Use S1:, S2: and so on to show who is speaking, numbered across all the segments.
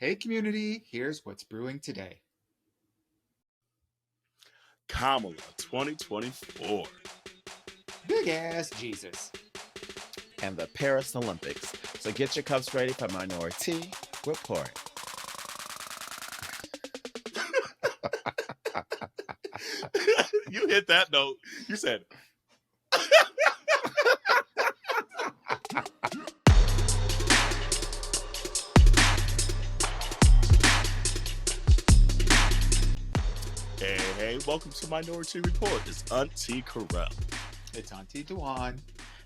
S1: Hey community, here's what's brewing today.
S2: Kamala 2024.
S1: Big ass Jesus.
S3: And the Paris Olympics. So get your cups ready for Minoritea Report.
S2: You hit that note. You said. Hey, welcome to Minoritea Report. It's Auntie Carell.
S1: It's Auntie Duan.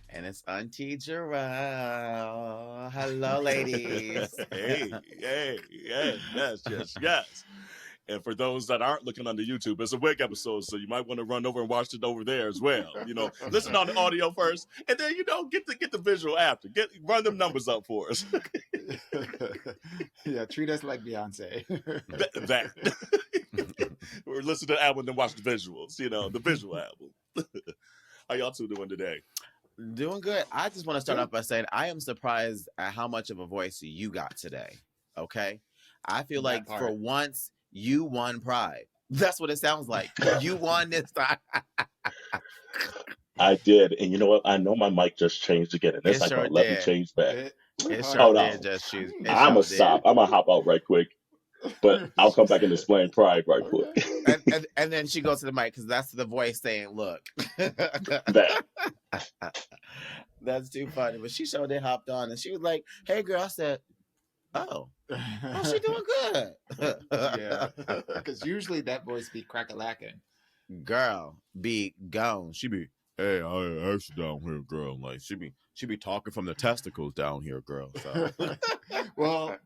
S3: And it's Auntie Jarrell. Hello, ladies.
S2: Hey, yes. And for those that aren't looking on the YouTube, it's a wig episode, so you might want to run over and watch it over there as well. Listen on the audio first, and then get the visual after. Run them numbers up for us.
S1: Yeah, treat us like Beyonce.
S2: that. Or listen to the album and watch the visuals. The visual album. How y'all two doing today?
S3: Doing good. I just want to start off by saying I am surprised at how much of a voice you got today. Okay, I feel like for once you won Pride. That's what it sounds like. You won this time.
S4: I did, and you know what? I know my mic just changed again, and it's like,
S3: sure
S4: let me change back.
S3: It sure
S4: Hold
S3: did
S4: on.
S3: just shoot.
S4: I'm gonna stop. I'm gonna hop out right quick, but I'll come back and explain Pride right quick.
S3: and then she goes to the mic because that's the voice saying, "Look."
S4: That.
S3: That's too funny. But she showed it hopped on, and she was like, "Hey, girl," I said, "Oh, she doing good."
S1: Yeah, because usually that voice be crack-a-lacking.
S3: Girl, be gone. She be, hey, I down here, girl. Like she be talking from the testicles down here, girl. So.
S1: Well,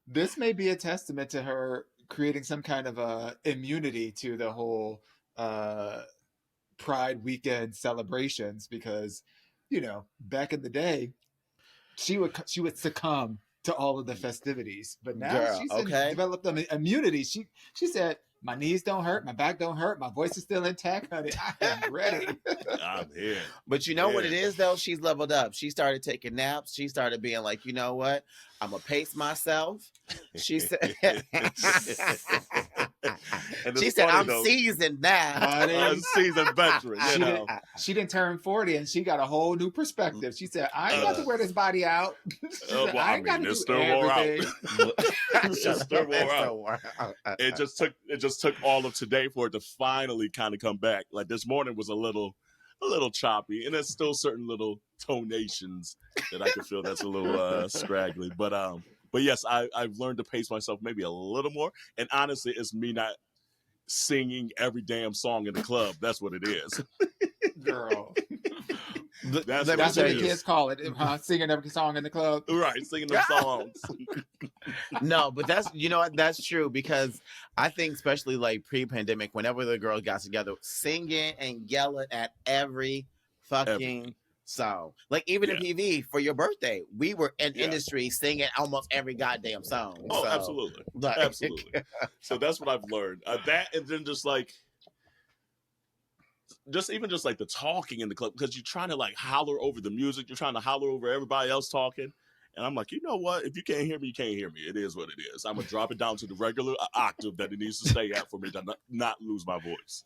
S1: this may be a testament to her creating some kind of immunity to the whole Pride weekend celebrations, because back in the day, she would succumb to all of the festivities, but now she's developed an immunity. She said, "My knees don't hurt, my back don't hurt, my voice is still intact, honey. I am ready."
S2: I'm here.
S3: But you know what it is, though? She's leveled up. She started taking naps. She started being like, you know what? I'm going to pace myself. She said, I'm seasoned now.
S2: I'm seasoned veteran.
S1: She didn't turn 40 and she got a whole new perspective. She said, I ain't got to wear this body out. I ain't got to do everything.
S2: It just took all of today for it to finally kind of come back. Like this morning was a little choppy, and there's still certain little tonations that I can feel that's a little scraggly. But yes, I've learned to pace myself maybe a little more. And honestly, it's me not singing every damn song in the club. That's what it is.
S1: Girl. That's
S3: what
S1: the kids call it, singing every song in the club.
S2: Right, singing them songs.
S3: No, but that's true, because I think especially like pre-pandemic, whenever the girls got together, singing and yelling at every fucking song. Like even in PV for your birthday, we were in industry singing almost every goddamn song.
S2: Oh, absolutely. Absolutely. So that's what I've learned. That, and then just like the talking in the club, because you're trying to like holler over the music, you're trying to holler over everybody else talking, and I'm like, you know what? If you can't hear me, you can't hear me. It is what it is. I'm gonna drop it down to the regular octave that it needs to stay at for me to not lose my voice.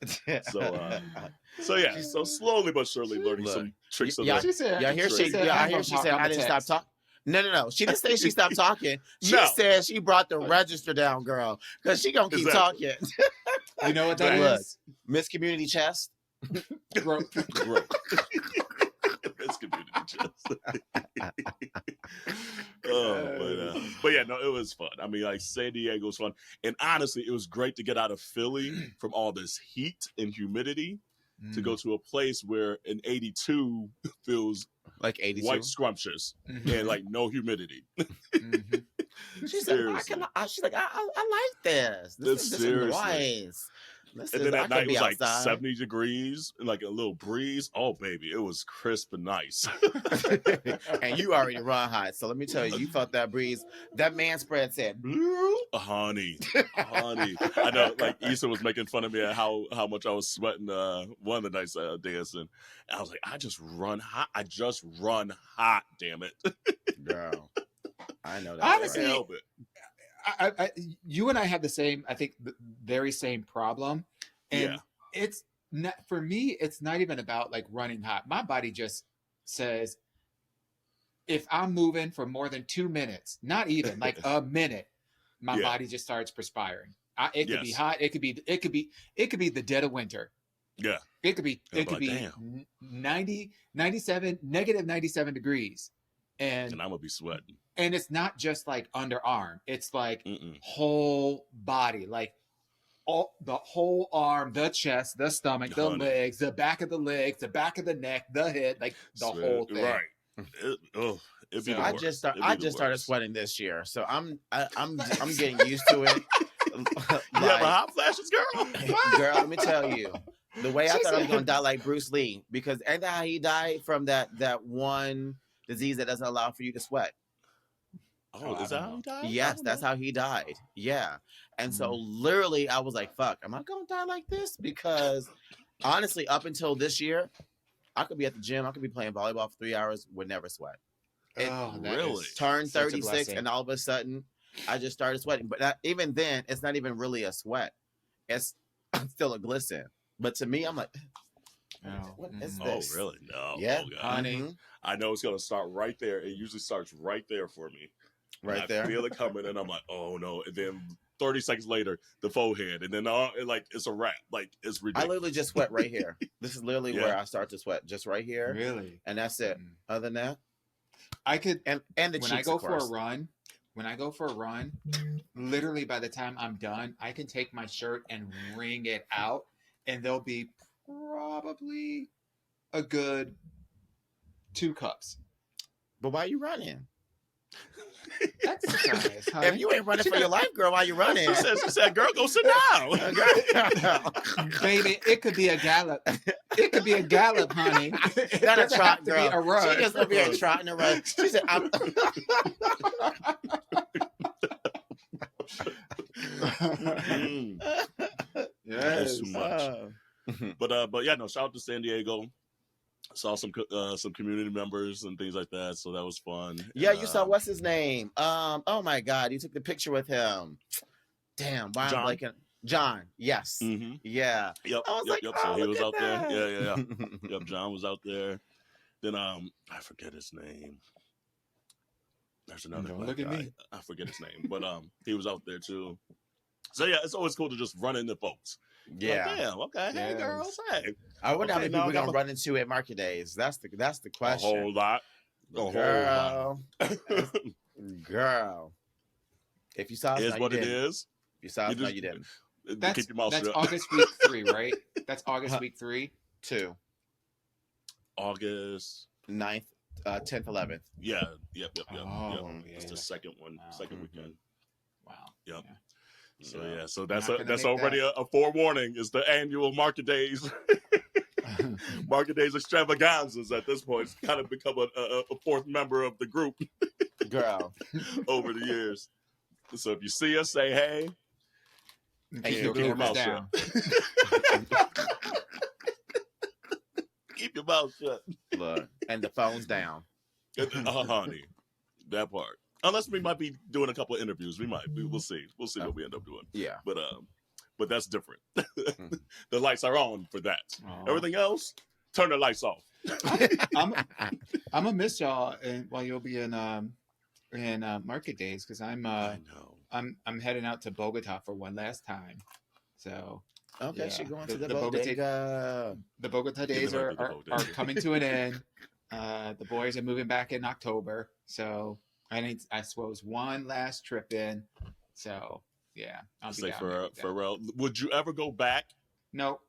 S2: So slowly but surely learning some tricks of
S3: I hear she said I didn't stop talking. No. She didn't say she stopped talking. She said she brought the register down, girl, because she gonna keep talking.
S1: You know what that is?
S3: Miss Community Chest.
S1: Growth.
S2: Miss Community Chest. But yeah, no, it was fun. I mean, like San Diego was fun, and honestly, it was great to get out of Philly from all this heat and humidity to go to a place where an 82 feels
S3: like 82,
S2: white scrumptious and like no humidity.
S3: She's like, I like this. This is nice.
S2: And then at night it was like 70 degrees and like a little breeze. Oh, baby, it was crisp and nice.
S3: And you already run hot. So let me tell you, you felt that breeze. That man spread said,
S2: honey. I know, like Issa was making fun of me at how much I was sweating one of the nights dancing. And I was like, I just run hot, damn it.
S3: Girl. I know that.
S1: Honestly, you and I have the same, I think, the very same problem, and it's not for me. It's not even about like running hot. My body just says if I'm moving for more than 2 minutes, not even like a minute, my body just starts perspiring. It could be hot. It could be the dead of winter.
S2: Yeah.
S1: It could be 97 negative 97 degrees. And
S2: I'm gonna be sweating.
S1: And it's not just like underarm. It's like whole body, like the whole arm, the chest, the stomach, the legs, the back of the legs, the back of the neck, the head, like the whole thing.
S2: Right.
S3: I just started sweating this year, so I'm getting used to it.
S2: You have a hot flashes, girl?
S3: Girl, let me tell you. The way I thought I was gonna die like Bruce Lee, because ain't that how he died from that one disease that doesn't allow for you to sweat?
S2: Oh, is that how he died?
S3: Yes, that's how he died. Yeah. And so literally I was like, fuck, am I gonna die like this? Because honestly, up until this year, I could be at the gym, I could be playing volleyball for 3 hours, would never sweat.
S2: Really?
S3: Turned 36 and all of a sudden I just started sweating. But even then, it's not even really a sweat. It's still a glisten. But to me, I'm like, what is this?
S2: Oh, really? No.
S3: Yeah,
S2: honey. I know it's going to start right there. It usually starts right there for me.
S3: Right there.
S2: I feel it coming, and I'm like, oh, no. And then 30 seconds later, the forehead. And then, it's a wrap. Like, it's ridiculous.
S3: I literally just sweat right here. This is literally where I start to sweat. Just right here.
S1: Really?
S3: And that's it. Other than that,
S1: I could...
S3: And the cheeks,
S1: when I go for a run, literally by the time I'm done, I can take my shirt and wring it out, and there'll be probably a good 2 cups.
S3: But why are you running?
S1: Exercise, honey.
S3: If you ain't running for your life, girl, why you running?
S2: She said, girl, go sit down.
S1: Baby, it could be a gallop. It could be a gallop, honey.
S3: Not a trot, girl.
S1: Be a run.
S3: She just gonna be a trot and a run. She said, I'm...
S1: Yes.
S2: That's too much. But yeah, no, shout out to San Diego. Saw some community members and things like that, so that was fun.
S3: Yeah, you saw what's his name? Oh my God, you took the picture with him. Damn, why I'm blanking. John, yes, yeah.
S2: Yep.
S3: I was like,
S2: yep.
S3: Oh,
S2: So he was out
S3: that.
S2: there. Yeah. Yep. John was out there. Then I forget his name. There's another black guy. I forget his name, but he was out there too. So yeah, it's always cool to just run into folks.
S3: Yeah.
S2: Like, damn. Okay. Yes. Hey, girls. Hey.
S3: I wonder how many people we're gonna run into at market days. That's the question.
S2: A whole lot.
S3: Girl. If you saw us,
S2: is what it is.
S3: If you saw us, no, you didn't.
S1: That's August week 3, right? That's August week 3.
S3: 2.
S2: August
S3: 9th, 10th, 11th.
S2: Yeah. Yep.
S1: Oh,
S2: It's the second one, second weekend.
S1: Wow.
S2: Yep. So that's already a forewarning. Is the annual Market Days, Market Days extravaganzas at this point. It's kind of become a fourth member of the group,
S3: girl,
S2: over the years. So if you see us, say hey.
S1: And keep your mouth down.
S2: Keep your mouth shut.
S3: Look, and the phone's down.
S2: Honey, that part. Unless we might be doing a couple of interviews, we might. We'll see. We'll see what we end up doing.
S3: Yeah.
S2: But that's different. The lights are on for that. Everything else, turn the lights off.
S1: I'm gonna miss y'all while you'll be in market days, because I'm heading out to Bogota for one last time. So
S3: okay, she's going to the Bodega.
S1: The Bogota days are coming to an end. The boys are moving back in October, so I suppose one last trip in. So yeah, I'll be down
S2: for real. Would you ever go back?
S1: No.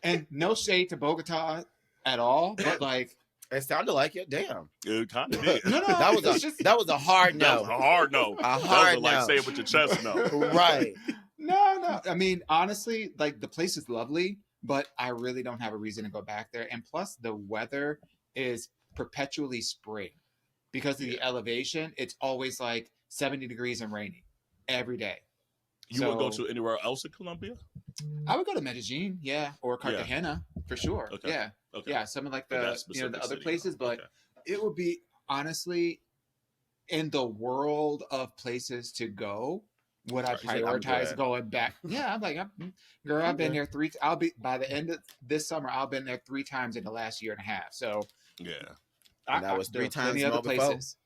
S1: And no shade to Bogota at all, but like
S3: it sounded like it. Damn,
S2: it kind of did.
S1: No,
S3: that was a hard no.
S2: That was a hard no.
S3: A hard no.
S2: Like say it with your chest no.
S3: Right.
S1: No. I mean, honestly, like the place is lovely, but I really don't have a reason to go back there. And plus, the weather is perpetually spring because of the elevation. It's always like 70 degrees and rainy every day.
S2: You would go to anywhere else in Colombia?
S1: I would go to Medellin, or Cartagena for sure.
S2: Okay.
S1: Yeah,
S2: okay.
S1: Yeah. Some of like the other places, but it would be honestly, in the world of places to go, would I prioritize going back? Yeah, I'm like, girl, I've been there 3. I'll be by the end of this summer. I've been there 3 times in the last year and a half. So
S2: yeah,
S3: and that was 3 times
S1: other
S3: places,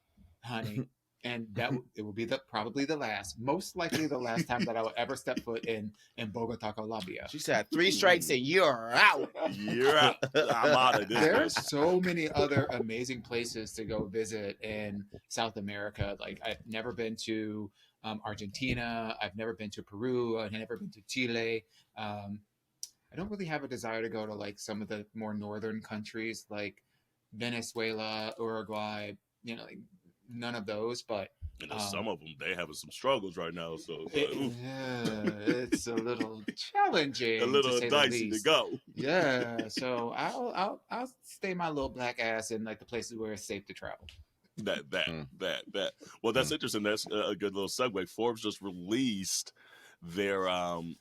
S1: honey. And it will be probably the last, most likely the last time that I will ever step foot in Bogota, Colombia.
S3: She said 3 strikes and you're out.
S2: You're out. I'm out of this.
S1: There's so many other amazing places to go visit in South America. Like I've never been to Argentina. I've never been to Peru. I've never been to Chile. I don't really have a desire to go to like some of the more northern countries like Venezuela, Uruguay, like none of those, but
S2: some of them they having some struggles right now, so
S1: it's a little challenging,
S2: a little dicey to go.
S1: Yeah, so I'll stay my little black ass in like the places where it's safe to travel.
S2: That. Well, that's interesting. That's a good little segue. Forbes just released their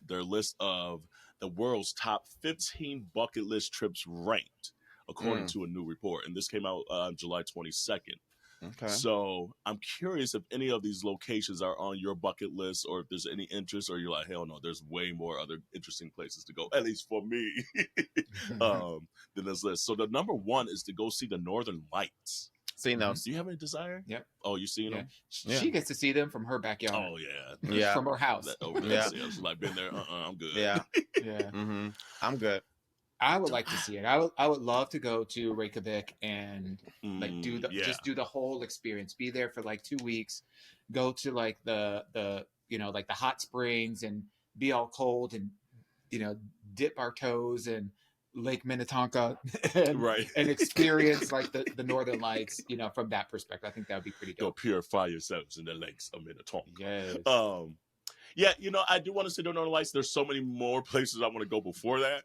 S2: list of the world's top 15 bucket list trips ranked according to a new report, and this came out on July 22nd.
S3: Okay.
S2: So I'm curious if any of these locations are on your bucket list, or if there's any interest, or you're like, hell no, there's way more other interesting places to go, at least for me, than this list. So the number 1 is to go see the Northern Lights.
S3: Seen those?
S2: Do you have any desire?
S1: Yep.
S2: Oh, you seen them?
S1: Yeah. She gets to see them from her backyard.
S2: Oh yeah.
S1: From her house.
S2: Yeah. I was like, been there. I'm good.
S3: Yeah.
S1: Yeah.
S3: Mm-hmm. I'm good.
S1: I would like to see it. I would love to go to Reykjavik and like just do the whole experience. Be there for like 2 weeks. Go to like the like the hot springs and be all cold and dip our toes in Lake Minnetonka and experience like the Northern Lights. From that perspective, I think that would be pretty dope.
S2: Go purify yourselves in the lakes of Minnetonka.
S1: Yes.
S2: Yeah, I do want to see the Northern Lights. There's so many more places I want to go before that.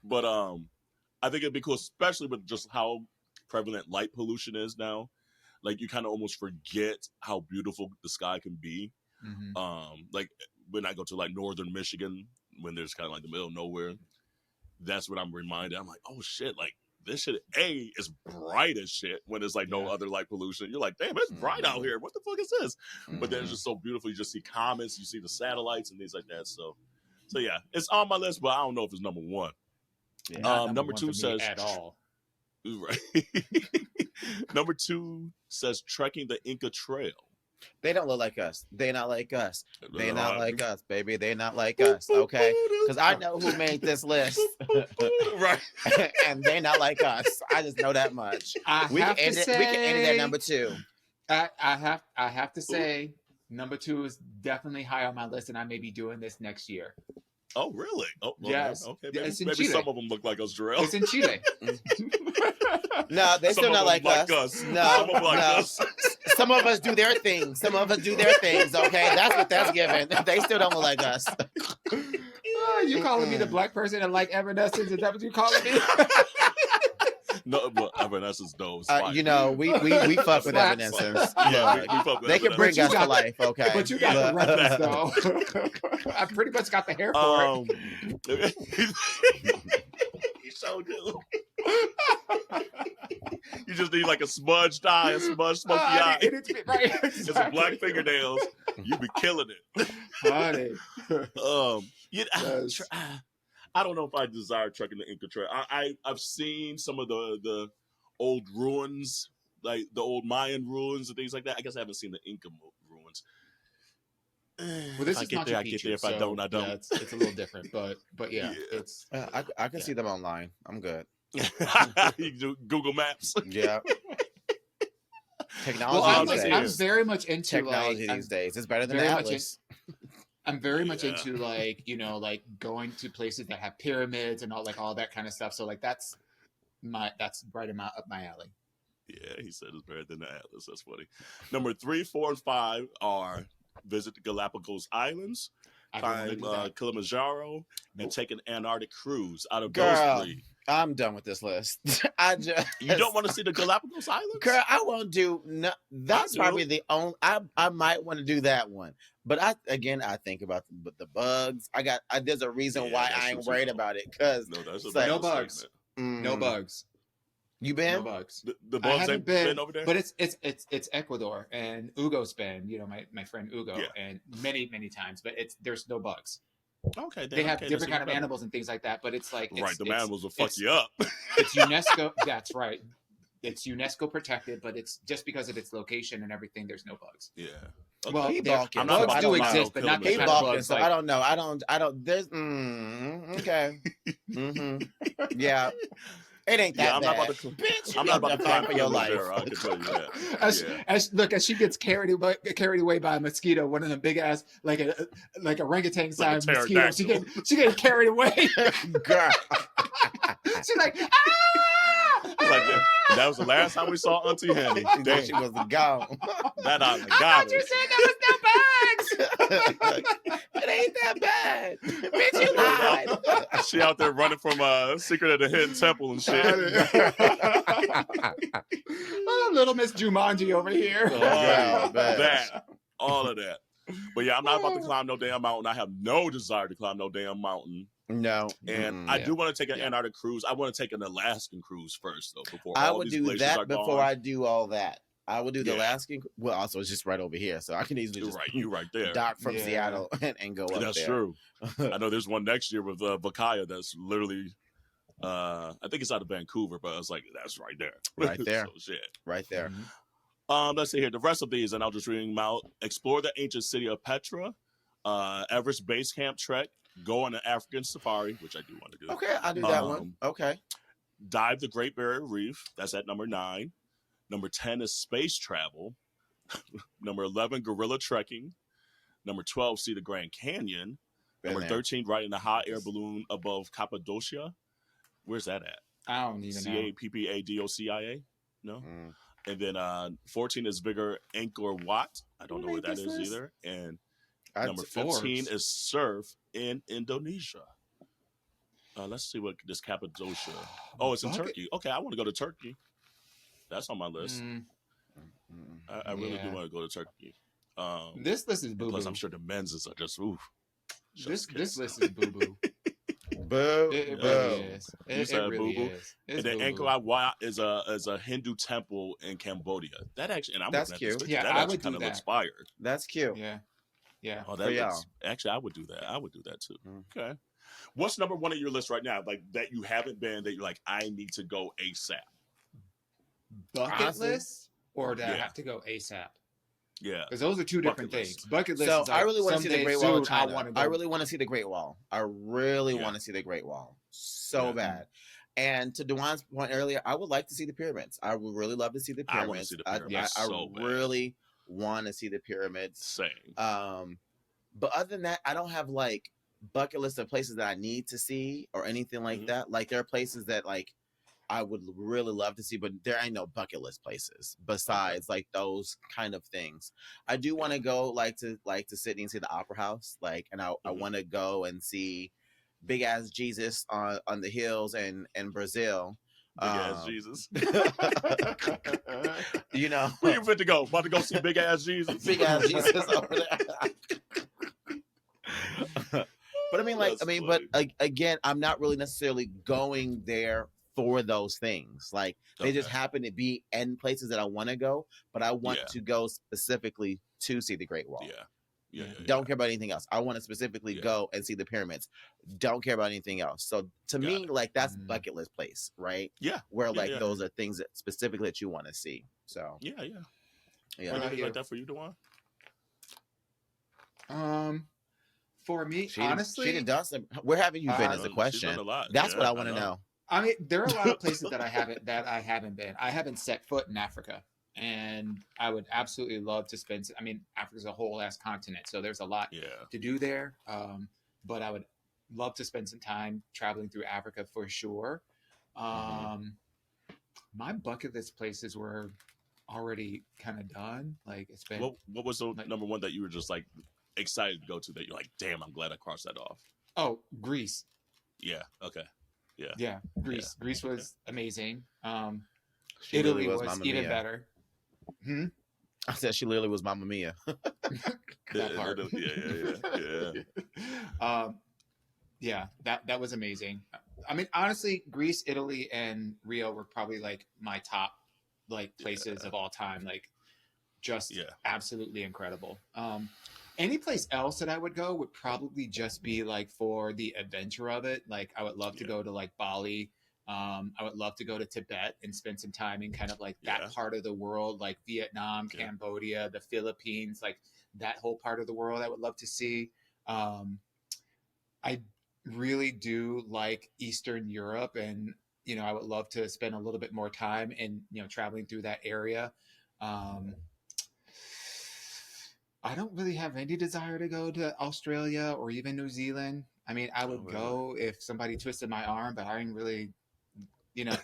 S2: But I think it'd be cool, especially with just how prevalent light pollution is now. Like you kind of almost forget how beautiful the sky can be.
S1: Mm-hmm.
S2: Like when I go to like northern Michigan, when there's kind of like the middle of nowhere, that's what I'm reminded. I'm like, oh shit, like this shit is bright as shit when there's like no other light pollution. You're like, damn, it's bright out here. What the fuck is this? But then it's just so beautiful. You just see comets, you see the satellites and things like that. So yeah, it's on my list, but I don't know if it's number 1.
S1: Yeah,
S2: number 2 says
S1: at all.
S2: Right. Number 2 says trekking the Inca Trail.
S3: They don't look like us. They not like us. They not like us, baby. They not like us. Okay, because I know who made this list.
S2: Right.
S3: And they not like us. I just know that much. We can end it at number 2.
S1: I have to say number 2 is definitely high on my list, and I may be doing this next year.
S2: Oh, really? Oh, well,
S1: yes.
S2: Okay,
S1: maybe
S2: some of them look like us, Jarrell.
S1: It's in Chile.
S3: No, they still not like us. No,
S2: some of them like us.
S3: Some of us do their things. Some of us do their things. Okay, that's what that's given. They still don't look like us.
S1: You calling me the black person that like Evanescence? Is that what you calling me?
S2: No, but Evanescence knows.
S3: We fuck with Evanescence.
S2: Yeah, we fuck with
S3: they can bring us to life, okay?
S1: But you got the reference, though. I pretty much got the hair for
S2: it. You so do. You just need like a smudged eye, a smudged smoky eye.
S1: Right, exactly.
S2: And some black fingernails. You be killing it.
S1: Honey.
S2: I don't know if I desire trekking the Inca Trail. I've seen some of the old ruins, like the old Mayan ruins and things like that. I guess I haven't seen the Inca ruins.
S1: Well, this is Machu Picchu,
S2: I get there. If I don't, I don't.
S1: Yeah, it's a little different, but yeah. It's.
S3: I can see them online. I'm good.
S2: You do Google Maps.
S3: Yeah. Technology.
S1: I'm very much into
S3: technology these days. It's better than Atlas.
S1: I'm very much into like going to places that have pyramids and all that kind of stuff. So like that's right up my alley.
S2: Yeah, he said it's better than the Atlas. That's funny. Number 3, 4, and 5 are visit the Galapagos Islands, climb Kilimanjaro, and take an Antarctic cruise. Out of those 3.
S3: I'm done with this list.
S2: You don't want to see the Galapagos Islands?
S3: Girl, I won't do. No, that's probably the only. I might want to do that one, but I think about the bugs. There's a reason why I ain't worried about it because
S1: no bugs. No bugs.
S3: You been?
S1: No bugs.
S2: The
S1: I
S2: bugs
S1: haven't
S2: ain't
S1: been
S2: over there.
S1: but it's Ecuador, and Ugo's been, my friend Ugo, and many times, but there's no bugs.
S2: Okay,
S1: they have
S2: okay,
S1: different kind of animals and things like that, but it's like
S2: the animals will fuck you up.
S1: It's UNESCO. That's right. It's UNESCO protected, but it's just because of its location and everything. There's no bugs.
S2: Yeah.
S3: Okay. Well,
S2: I'm not
S1: bugs do exist, but not the kind of bugs.
S3: So I don't know. I don't. There's. Okay. Yeah. It ain't that bad.
S2: I'm not about to climb
S3: for your life.
S2: I can tell you that.
S1: As she gets carried away by a mosquito, one of them big ass like a orangutan size mosquito. She getting carried away.
S3: Girl.
S1: She's like,
S2: that was the last time we saw Auntie Henny.
S3: She was gone.
S2: That I
S1: got you said there was no bugs.
S3: It ain't that bad. Bitch, you lied.
S2: She out there running from Secret of the Hidden Temple and shit.
S1: Oh, little Miss Jumanji over here.
S2: All of that. But yeah, I'm not about to climb no damn mountain. I have no desire to climb no damn mountain.
S3: No.
S2: And I do want to take an Antarctic cruise. I want to take an Alaskan cruise first, though, before
S3: I
S2: all
S3: would
S2: these
S3: do
S2: glaciers
S3: that
S2: are
S3: before
S2: gone.
S3: I do all that. I would do the Alaskan. Well, also it's just right over here, so I can easily just
S2: you right there.
S3: dock from Seattle and go up there.
S2: That's true. I know there's one next year with Vakaya that's literally, I think it's out of Vancouver, but I was like, that's right there.
S3: Right there.
S2: So, shit.
S3: Right there.
S2: Let's see here. The rest of these, and I'll just read them out. Explore the ancient city of Petra, Everest Base Camp trek, go on an African safari, which I do want to do.
S3: Okay, I'll do that one. Okay.
S2: Dive the Great Barrier Reef. That's at number 9. Number 10 is space travel. Number 11, gorilla trekking. Number 12, see the Grand Canyon. Number 13, ride in a hot air balloon above Cappadocia. Where's that at?
S1: I don't even know.
S2: Cappadocia? No? And then 14 is Vigor Angkor Wat. I don't know where that is either. And number 15 is surf in Indonesia. Let's see what this Cappadocia. Oh, it's in Turkey. Okay, I want to go to Turkey. That's on my list. I really do want to go to Turkey.
S1: This list is boo-boo.
S2: Plus, I'm sure the men's are just oof.
S1: This list is boo-boo.
S3: Boo.
S1: It really is. It really is.
S2: And then Angkor Wat is a Hindu temple in Cambodia. That actually, and I'm
S3: that's
S2: looking at
S3: cute.
S2: this, that
S1: I would
S2: kind
S1: do
S2: of
S1: that.
S2: looks fire.
S3: That's cute.
S1: Yeah.
S2: Oh, that looks, actually, I would do that. I would do that too. Okay. What's number 1 on your list right now? Like that you haven't been, that you're like, I need to go ASAP.
S1: Bucket list, or do I have to go ASAP?
S2: Yeah,
S1: because those are two different things. Bucket list.
S3: So I really want to see the Great Wall of China. I really want to see the Great Wall. I really want to see the Great Wall so bad. And to Dewan's point earlier, I would like to see the pyramids. I would really love to see the pyramids.
S2: I want to see the pyramids.
S3: I really want to see the pyramids.
S2: Same.
S3: But other than that, I don't have like bucket list of places that I need to see or anything like that. Like there are places that like I would really love to see, but there ain't no bucket list places besides like those kind of things. I do want to go like to Sydney and see the Opera House, like, and I want to go and see big ass Jesus on the hills in Brazil.
S2: Big ass Jesus.
S3: You know,
S2: where you fit to go? About to go see big ass Jesus.
S3: Big ass Jesus over there. But I mean, like, but again, I'm not really necessarily going there for those things. Like they just happen to be in places that I want to go, but I want to go specifically to see the Great Wall. Don't care about anything else. I want to specifically go and see the pyramids. Don't care about anything else. So to me, like that's bucket list place, right?
S2: Yeah.
S3: Where like those are things that specifically that you want to see. So
S2: yeah.
S1: Anything
S2: like that for you, Dewan?
S1: For me, honestly,
S3: she done done some. Where haven't you been? Is the question. That's what I want to know.
S1: I mean, there are a lot of places that I haven't been. I haven't set foot in Africa, and I would absolutely love to spend. I mean, Africa's a whole ass continent, so there's a lot to do there. But I would love to spend some time traveling through Africa for sure. My bucket list places were already kind of done. Like it's been.
S2: What was the number 1 that you were just like excited to go to, that you're like, damn, I'm glad I crossed that off?
S1: Oh, Greece.
S2: Yeah. Okay.
S1: Yeah. Greece. Greece was amazing.
S3: She
S1: Italy was even better.
S3: I said she literally was Mamma Mia.
S1: That part.
S2: Yeah.
S1: Yeah, that was amazing. I mean, honestly, Greece, Italy, and Rio were probably like my top like places of all time. Like, just absolutely incredible. Any place else that I would go would probably just be like for the adventure of it. Like, I would love to go to like Bali. I would love to go to Tibet and spend some time in kind of like that part of the world, like Vietnam, Cambodia, the Philippines, like that whole part of the world. I would love to see. I really do like Eastern Europe, and I would love to spend a little bit more time in traveling through that area. I don't really have any desire to go to Australia or even New Zealand. I mean, I would go if somebody twisted my arm, but I didn't really,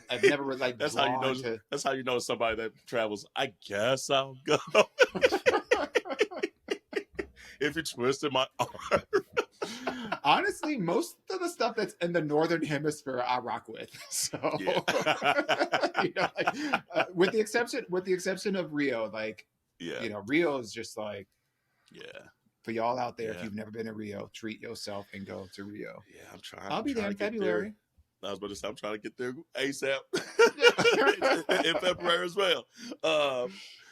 S1: I've never really like.
S2: That's how you know. That's how you know somebody that travels. I guess I'll go. If you twisted my arm.
S1: Honestly, most of the stuff that's in the northern hemisphere, I rock with. So, with the exception of Rio, like, Rio is just like, for y'all out there, if you've never been to Rio, treat yourself and go to Rio.
S2: Yeah, I'm trying.
S1: I'll be there in February.
S2: I was about to say, I'm trying to get there ASAP in February as well.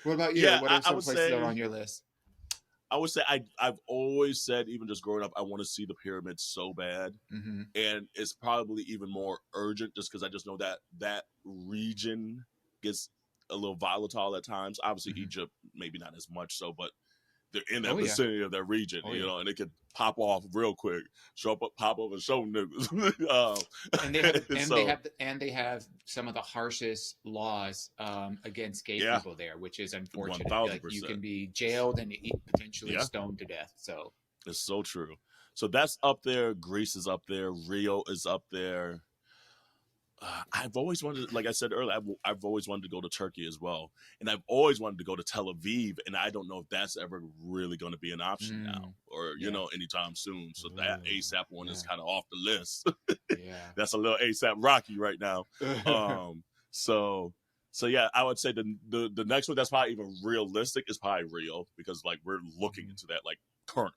S1: What about you? What are some places that are on your list?
S2: I would say I've always said, even just growing up, I want to see the pyramids so bad.
S1: Mm-hmm.
S2: And it's probably even more urgent just because I just know that region gets a little volatile at times. Obviously, Egypt, maybe not as much so, but they're in that vicinity of that region, and it could pop off real quick, pop up and show niggas.
S1: They have some of the harshest laws against gay people there, which is unfortunate.
S2: 1000%.
S1: Like, you can be jailed and potentially stoned to death. So
S2: it's so true. So that's up there. Greece is up there. Rio is up there. I've always wanted, like I said earlier, I've always wanted to go to Turkey as well. And I've always wanted to go to Tel Aviv. And I don't know if that's ever really going to be an option now or, anytime soon. So that ASAP one is kind of off the list. That's a little ASAP Rocky right now. So yeah, I would say the next one that's probably even realistic is probably Rio, because like we're looking into that like currently.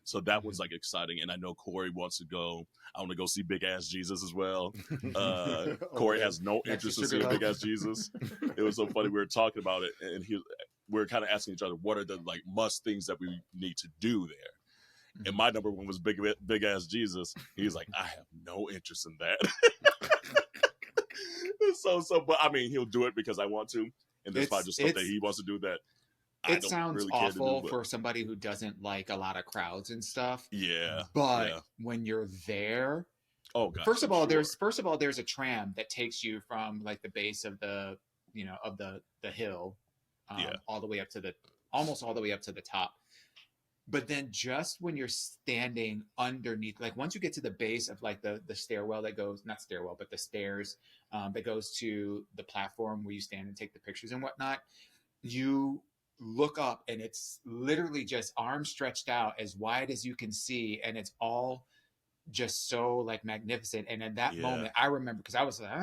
S2: So that was like exciting. And I know Corey wants to go. I want to go see Big Ass Jesus as well. Corey has no interest in seeing Big Ass Jesus. It was so funny. We were talking about it, and we were kind of asking each other, what are the like must things that we need to do there? And my number one was Big Ass Jesus. He's like, I have no interest in that. But I mean, he'll do it because I want to. And there's probably just something he wants to do that.
S1: It sounds really awful for somebody who doesn't like a lot of crowds and stuff.
S2: Yeah.
S1: But when you're there, first of all, there's a tram that takes you from like the base of the hill, all the way up to almost all the way up to the top. But then just when you're standing underneath, like once you get to the base of like the stairwell that goes, not stairwell, but the stairs that goes to the platform where you stand and take the pictures and whatnot, you look up and it's literally just arms stretched out as wide as you can see, and it's all just so like magnificent. And in that moment, I remember, because I was like,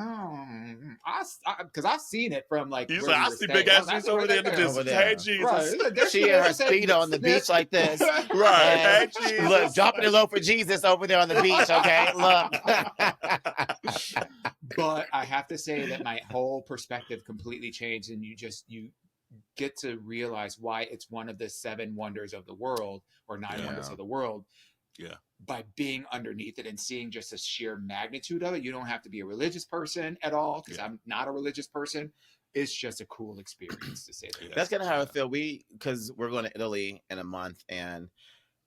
S1: because I've seen it from like,
S2: he's like, I see Big Ass Jesus over there in the distance. Hey Jesus,
S3: right. She and her speed on the beach like this,
S2: right? Hey Jesus,
S3: look, dropping it low for Jesus over there on the beach. Okay, look.
S1: But I have to say that my whole perspective completely changed, and you get to realize why it's one of the 7 wonders of the world, or 9 wonders of the world.
S2: Yeah.
S1: By being underneath it and seeing just the sheer magnitude of it. You don't have to be a religious person at all, because I'm not a religious person. It's just a cool experience, to say the least.
S3: That's kind of how I feel. Because we're going to Italy in a month, and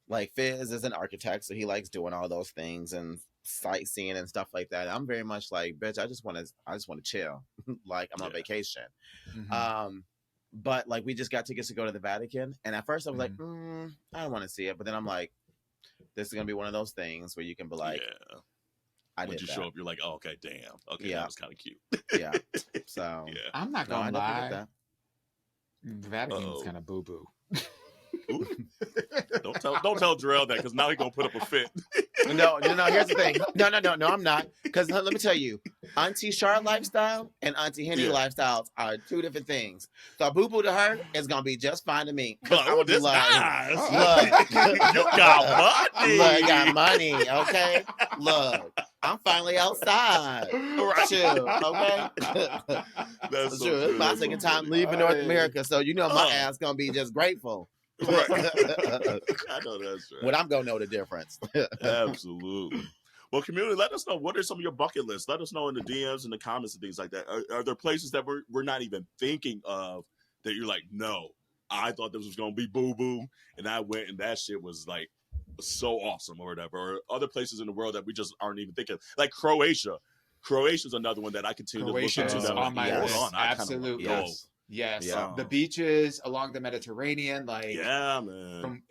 S3: like Fizz is an architect, so he likes doing all those things and sightseeing and stuff like that. I'm very much like, bitch, I just want to chill. Like I'm on vacation.
S1: Mm-hmm.
S3: But like we just got tickets to go to the Vatican, and at first I was like, I don't want to see it, but then I'm like, this is gonna be one of those things where you can be like,
S2: Once you show up, you're like, oh, okay, damn, okay, that was kind of cute.
S3: Yeah. So
S1: I'm not gonna lie, the Vatican's kind of boo boo.
S2: Don't tell Jarrell that, because now he's gonna put up a fit.
S3: No. Here's the thing. No, I'm not. Because let me tell you, Auntie Charlotte lifestyle and Auntie Henny lifestyles are 2 different things. So boo boo to her is gonna be just fine to me.
S2: Look, this
S3: like,
S2: nice. Look, you got money.
S3: Look, I got money. Okay. Look, I'm finally outside.
S2: Right.
S3: Chill, okay?
S2: That's so
S3: true. It's my second time leaving North America, so you know my ass gonna be just grateful.
S2: Right. I know that's right.
S3: When I'm gonna know the difference.
S2: Absolutely. Well, community, let us know, what are some of your bucket lists? Let us know in the DMs and the comments and things like that. Are there places that we're not even thinking of that you're like, no, I thought this was gonna be boo-boo, and I went and that shit was like so awesome or whatever? Or other places in the world that we just aren't even thinking, like Croatia. Croatia's another one that I continue to look into. That
S1: on my list.
S2: Hold on,
S1: Absolutely. Yes. The beaches along the Mediterranean, like
S2: yeah, man.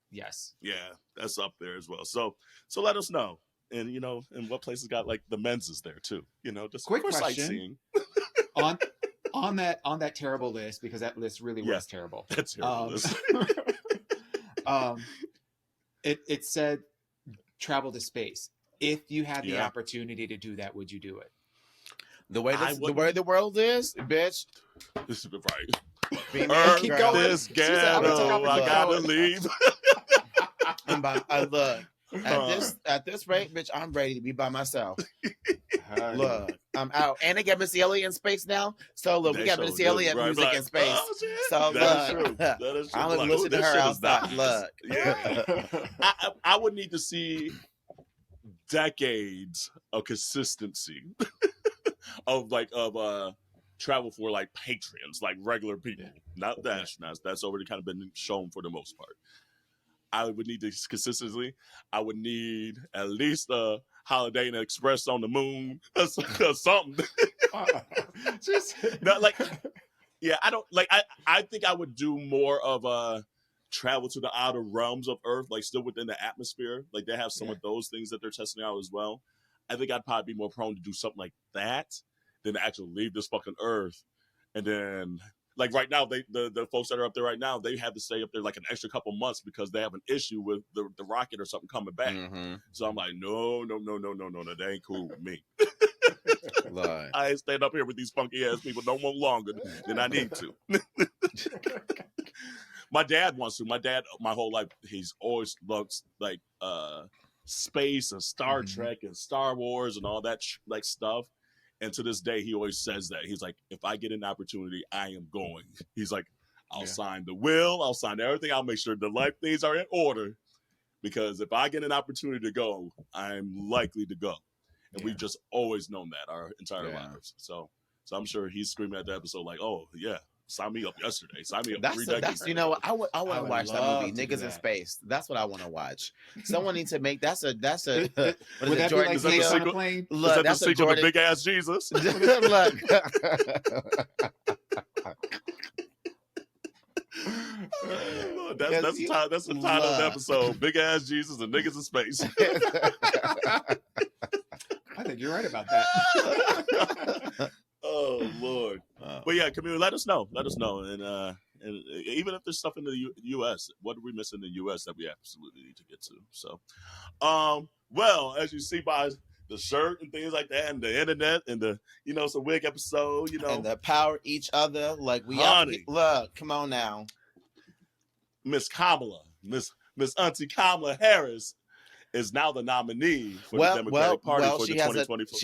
S1: Yes.
S2: Yeah, that's up there as well. So let us know. And and what places got like the menses there too. Just
S1: quick
S2: for
S1: question.
S2: sightseeing.
S1: on that terrible list, because that list really was terrible.
S2: That's terrible list.
S1: It said travel to space. If you had the opportunity to do that, would you do it?
S3: The way the world is, bitch.
S2: This is right.
S1: Keep going.
S2: This ghetto, I gotta leave.
S3: Look, at this rate, bitch, I'm ready to be by myself. Look, I'm out. And they got Missy Elliott in space now. So look, we got Missy Elliott music in space. So look, I'm gonna listen to her outside. Look.
S2: Yeah. I would need to see decades of consistency of travel for like patrons, like regular people, not the astronauts. That's already kind of been shown for the most part. I would need this consistency. I would need at least a Holiday Inn Express on the moon or something. Not like, I don't like. I think I would do more of a travel to the outer realms of Earth, like still within the atmosphere. Like they have some of those things that they're testing out as well. I think I'd probably be more prone to do something like that than to actually leave this fucking Earth. And then, like right now, the folks that are up there right now, they have to stay up there like an extra couple months because they have an issue with the rocket or something coming back. Mm-hmm. So I'm like, no, that ain't cool with me. I ain't staying up here with these funky ass people no more longer than I need to. My dad wants to. My dad, my whole life, he's always loved like space and Star Trek and Star Wars and all that like stuff. And to this day, he always says that. He's like, if I get an opportunity, I am going. He's like, I'll sign the will. I'll sign everything. I'll make sure the life things are in order. Because if I get an opportunity to go, I'm likely to go. And we've just always known that our entire lives. So I'm sure he's screaming at the episode like, oh, yeah, sign me up yesterday. Sign me up 3 decades.
S3: You know what? I want to watch that movie, Niggas in Space. That's what I want to watch. Someone needs to make that's a
S1: would that Jordan be like on a plane?
S2: Look, is that the sequel to Big Ass Jesus?
S3: Look.
S2: That's the title of the episode. Big Ass Jesus and Niggas in Space.
S1: I think you're right about that.
S2: Oh Lord! But yeah, community, let us know, and even if there's stuff in the U.S., what do we miss in the U.S. that we absolutely need to get to? So, well, as you see by the shirt and things like that, and the internet, and the it's a wig episode,
S3: and the power each other, like we look. Come on now,
S2: Miss Kamala, Miss Auntie Kamala Harris is now the nominee for the Democratic Party for the 2024.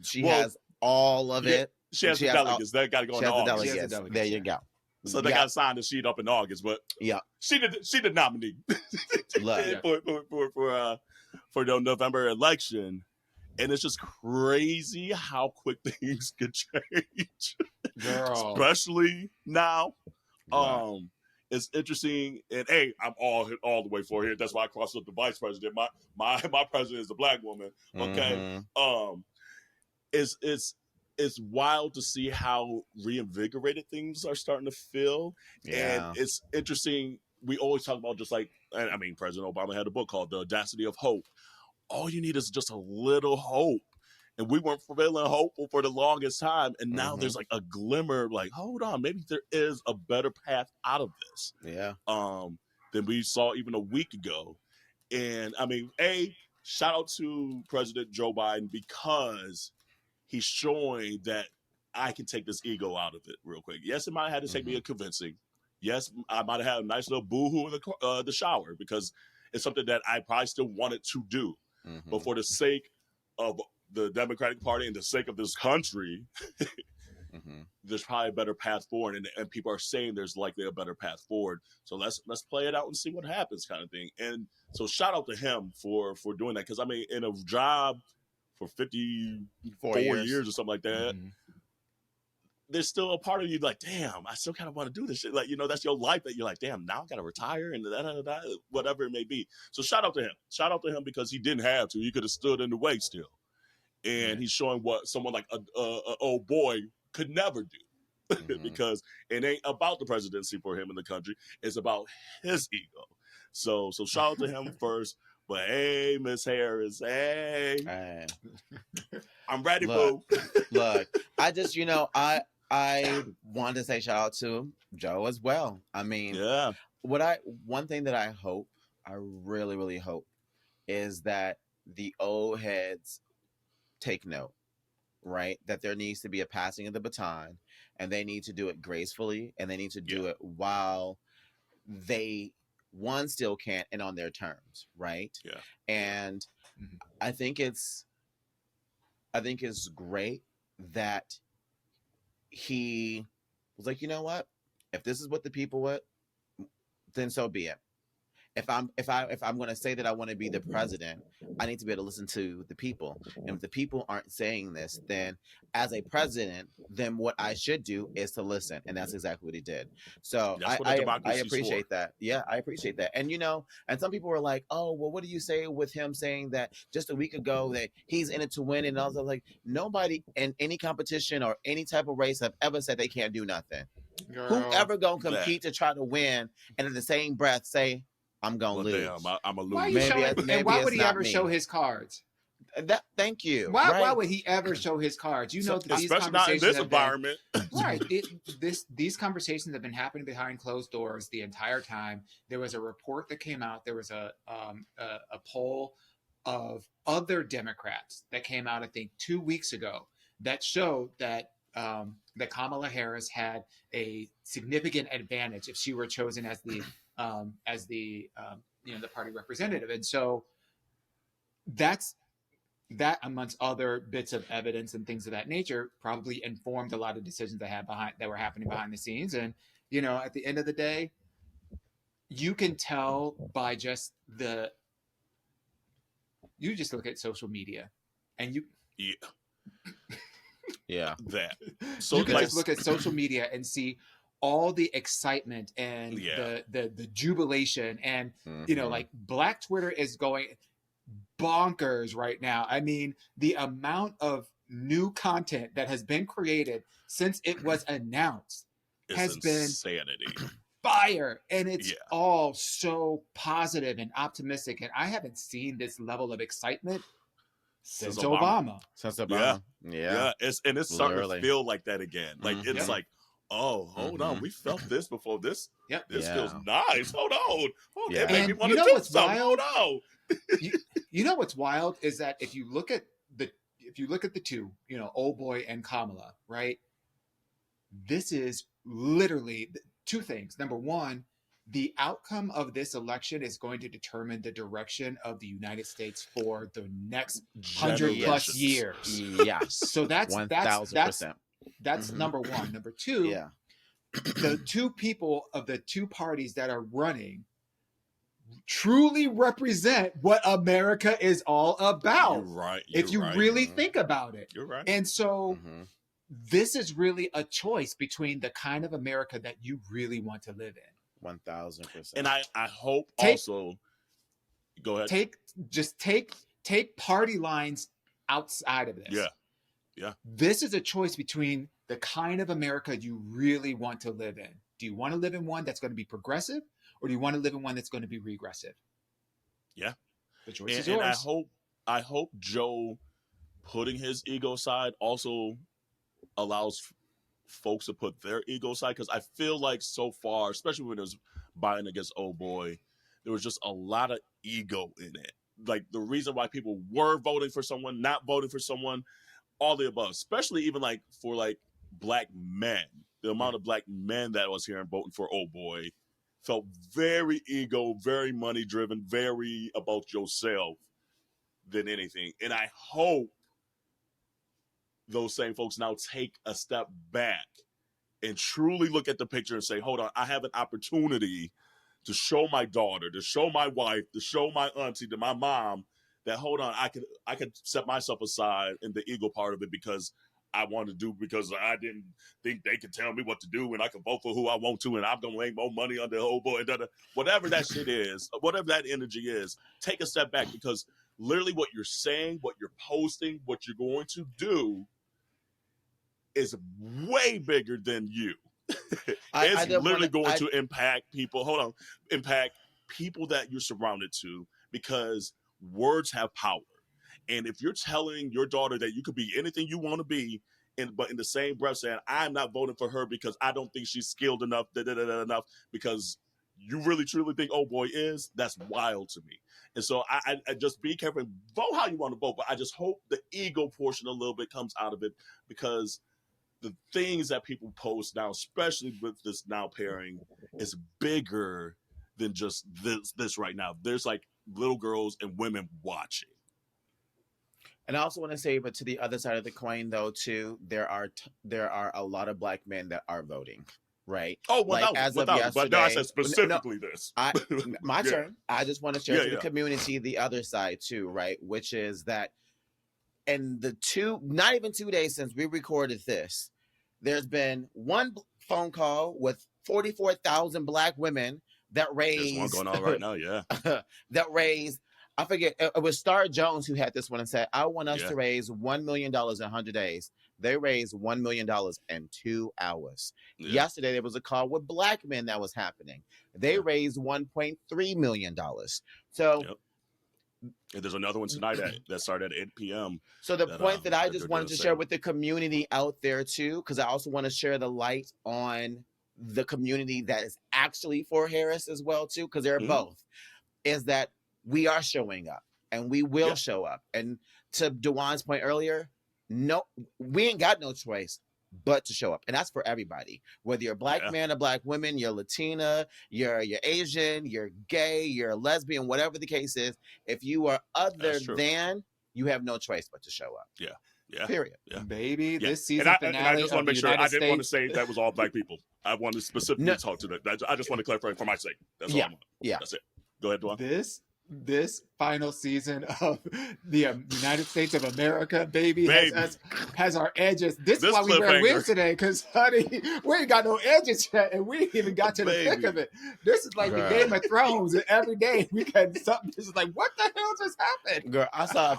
S3: She has all of it.
S2: She has the delegates. They got to go in August.
S3: There you go.
S2: So they got to sign the sheet up in August. But she the nominee for the November election. And it's just crazy how quick things could change.
S1: Girl.
S2: Especially now. It's interesting, and I'm all the way for here. That's why I crossed up the vice president. My president is a black woman. Okay, it's wild to see how reinvigorated things are starting to feel, and it's interesting. We always talk about President Obama had a book called The Audacity of Hope. All you need is just a little hope. And we weren't feeling hopeful for the longest time. And now there's like a glimmer, like, hold on, maybe there is a better path out of this.
S3: Yeah.
S2: Than we saw even a week ago. And shout out to President Joe Biden, because he's showing that I can take this ego out of it real quick. Yes, it might have had to take me a convincing. Yes, I might have had a nice little boo-hoo in the shower, because it's something that I probably still wanted to do. but for the sake of the Democratic Party and the sake of this country, there's probably a better path forward, and people are saying there's likely a better path forward. So let's play it out and see what happens, kind of thing. And so shout out to him for doing that, because I mean, in a job for 54 years or something like that, there's still a part of you like, damn, I still kind of want to do this shit. Like, you know, that's your life that you're like, damn, now I got to retire and whatever it may be. So shout out to him. Shout out to him, because he didn't have to. He could have stood in the way still. And he's showing what someone like a old boy could never do, because it ain't about the presidency for him in the country. It's about his ego. So shout out to him first. But hey, Miss Harris, hey. I'm ready, boo.
S3: Look, I just, I wanted to say shout out to Joe as well. I mean, one thing that I really, really hope, is that the old heads take note, right? That there needs to be a passing of the baton, and they need to do it gracefully, and they need to do it while they still can, and on their terms, right?
S2: Yeah.
S3: And I think it's great that he was like, you know what? If this is what the people want, then so be it. If I'm going to say that I want to be the president, I need to be able to listen to the people. And if the people aren't saying this, then as a president, then what I should do is to listen. And that's exactly what he did. So I appreciate that. Yeah, I appreciate that. And, and some people were like, oh, well, what do you say with him saying that just a week ago that he's in it to win? And I was like, nobody in any competition or any type of race have ever said they can't do nothing.
S1: Girl,
S3: whoever going to compete to try to win and in the same breath say, I'm gonna lose.
S2: Damn, I'm a lose.
S1: Why would he ever show his cards?
S3: Thank you.
S1: Why would he ever show his cards? These
S2: especially not in this environment.
S1: These conversations have been happening behind closed doors the entire time. There was a report that came out. There was a poll of other Democrats that came out, I think, 2 weeks ago, that showed that that Kamala Harris had a significant advantage if she were chosen as the the party representative. And so that, amongst other bits of evidence and things of that nature, probably informed a lot of decisions that were happening behind the scenes. And at the end of the day, you can tell by you just look at social media, and you
S2: that.
S1: So you can just look at social media and see all the excitement and the jubilation, and like Black Twitter is going bonkers right now. I mean, the amount of new content that has been created since it was announced has been
S2: insanity.
S1: Fire, and it's all so positive and optimistic, and I haven't seen this level of excitement since Obama.
S3: Yeah.
S2: It's starting to feel like that again. Like it's like, oh, hold on, we felt this before. This feels nice. Hold on, it made me want to do something. Hold on.
S1: You know what's wild is that if you look at the two, old boy and Kamala, right? This is literally two things. Number one, the outcome of this election is going to determine the direction of the United States for the next 100+ years.
S3: Yes.
S1: So that's
S3: 1,000%.
S1: That's number one. Number two, the two people of the two parties that are running truly represent what America is all about.
S2: You're right.
S1: If you really think about it.
S2: You're right.
S1: And so this is really a choice between the kind of America that you really want to live in.
S3: 1,000%.
S2: And I hope also go ahead.
S1: Take party lines outside of this.
S2: Yeah.
S1: This is a choice between the kind of America you really want to live in. Do you want to live in one that's going to be progressive, or do you want to live in one that's going to be regressive?
S2: Yeah.
S1: The choice is yours.
S2: And I hope Joe putting his ego aside also allows folks to put their ego aside, because I feel like so far, especially when it was Biden against old boy, there was just a lot of ego in it. Like the reason why people were voting for someone, not voting for someone, all the above, especially even like for like Black men. The amount of Black men that was here and voting for old boy felt very ego, very money driven, very about yourself. than anything. And I hope those same folks now take a step back and truly look at the picture and say, hold on, I have an opportunity to show my daughter, to show my wife, to show my auntie, to my mom that, hold on, I could set myself aside in the ego part of it because I want to do, because I didn't think they could tell me what to do and I can vote for who I want to and I'm going to make more money on the whole boy. Whatever that shit is, whatever that energy is, take a step back, because literally what you're saying, what you're posting, what you're going to do is way bigger than you. It's literally going to impact people. Hold on. Impact people that you're surrounded to, because words have power. And if you're telling your daughter that you could be anything you want to be, but in the same breath saying, I'm not voting for her because I don't think she's skilled enough, enough, because you really truly think oh boy is, that's wild to me. And so I just be careful, vote how you want to vote, but I just hope the ego portion a little bit comes out of it, because the things that people post now, especially with this now pairing, is bigger than just this right now. There's like little girls and women watching.
S3: And I also want to say, but to the other side of the coin, though, too, there are a lot of Black men that are voting, right?
S2: Oh, well,
S3: like, as of yesterday,
S2: but no, I said specifically this.
S3: My turn. I just want to share to the community the other side too, right? Which is that, in not even 2 days since we recorded this, there's been one phone call with 44,000 Black women that raised.
S2: There's one going on right now, yeah.
S3: that raised. I forget, it was Star Jones who had this one and said, I want us to raise $1 million in 100 days. They raised $1 million in 2 hours. Yeah. Yesterday, there was a call with Black men that was happening. They raised $1.3 million. So,
S2: and there's another one tonight that started at 8 p.m.
S3: So the point that I just wanted to share with the community out there too, because I also want to share the light on the community that is actually for Harris as well too, because they're both, is that we are showing up and we will show up. And to Dewan's point earlier, no, we ain't got no choice but to show up. And that's for everybody. Whether you're a Black man or Black woman, you're Latina, you're Asian, you're gay, you're a lesbian, whatever the case is, if you are other than, you have no choice but to show up.
S2: Yeah.
S3: Period.
S1: Yeah. Baby, this season finale.
S2: And I just want to make sure, I didn't want to say that was all Black people. I want to specifically talk to that. I just want to clarify for my sake. That's all I want.
S3: Yeah.
S2: That's it. Go ahead, Dwan.
S1: This final season of the United States of America, baby. Has our edges. This is why we wear wigs today, because, honey, we ain't got no edges yet, and we ain't even got to the thick of it. This is like the Game of Thrones, and every day we got something. This is like, what the hell just happened?
S3: Girl, I saw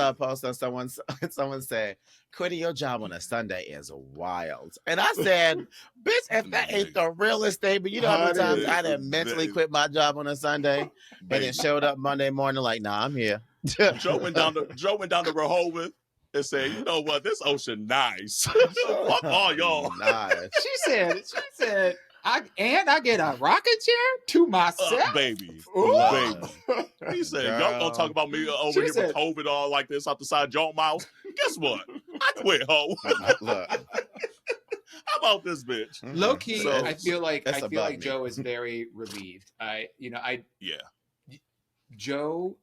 S3: a post on someone said, quitting your job on a Sunday is wild. And I said, bitch, if that ain't the realest thing, but you know how many times I done mentally quit my job on a Sunday and then showed up Monday morning like, nah, I'm here.
S2: Joe went down to Rehoboth and said, you know what, this ocean nice. Fuck all y'all.
S3: Nice.
S1: She said, I get a rocking chair to myself,
S2: baby. Baby. He said, y'all gonna talk about me over here with COVID all like this out the side of your mouth. Guess what? I quit, ho.
S3: Look.
S2: How about this bitch?
S1: Low key, I feel like Joe is very relieved. Joe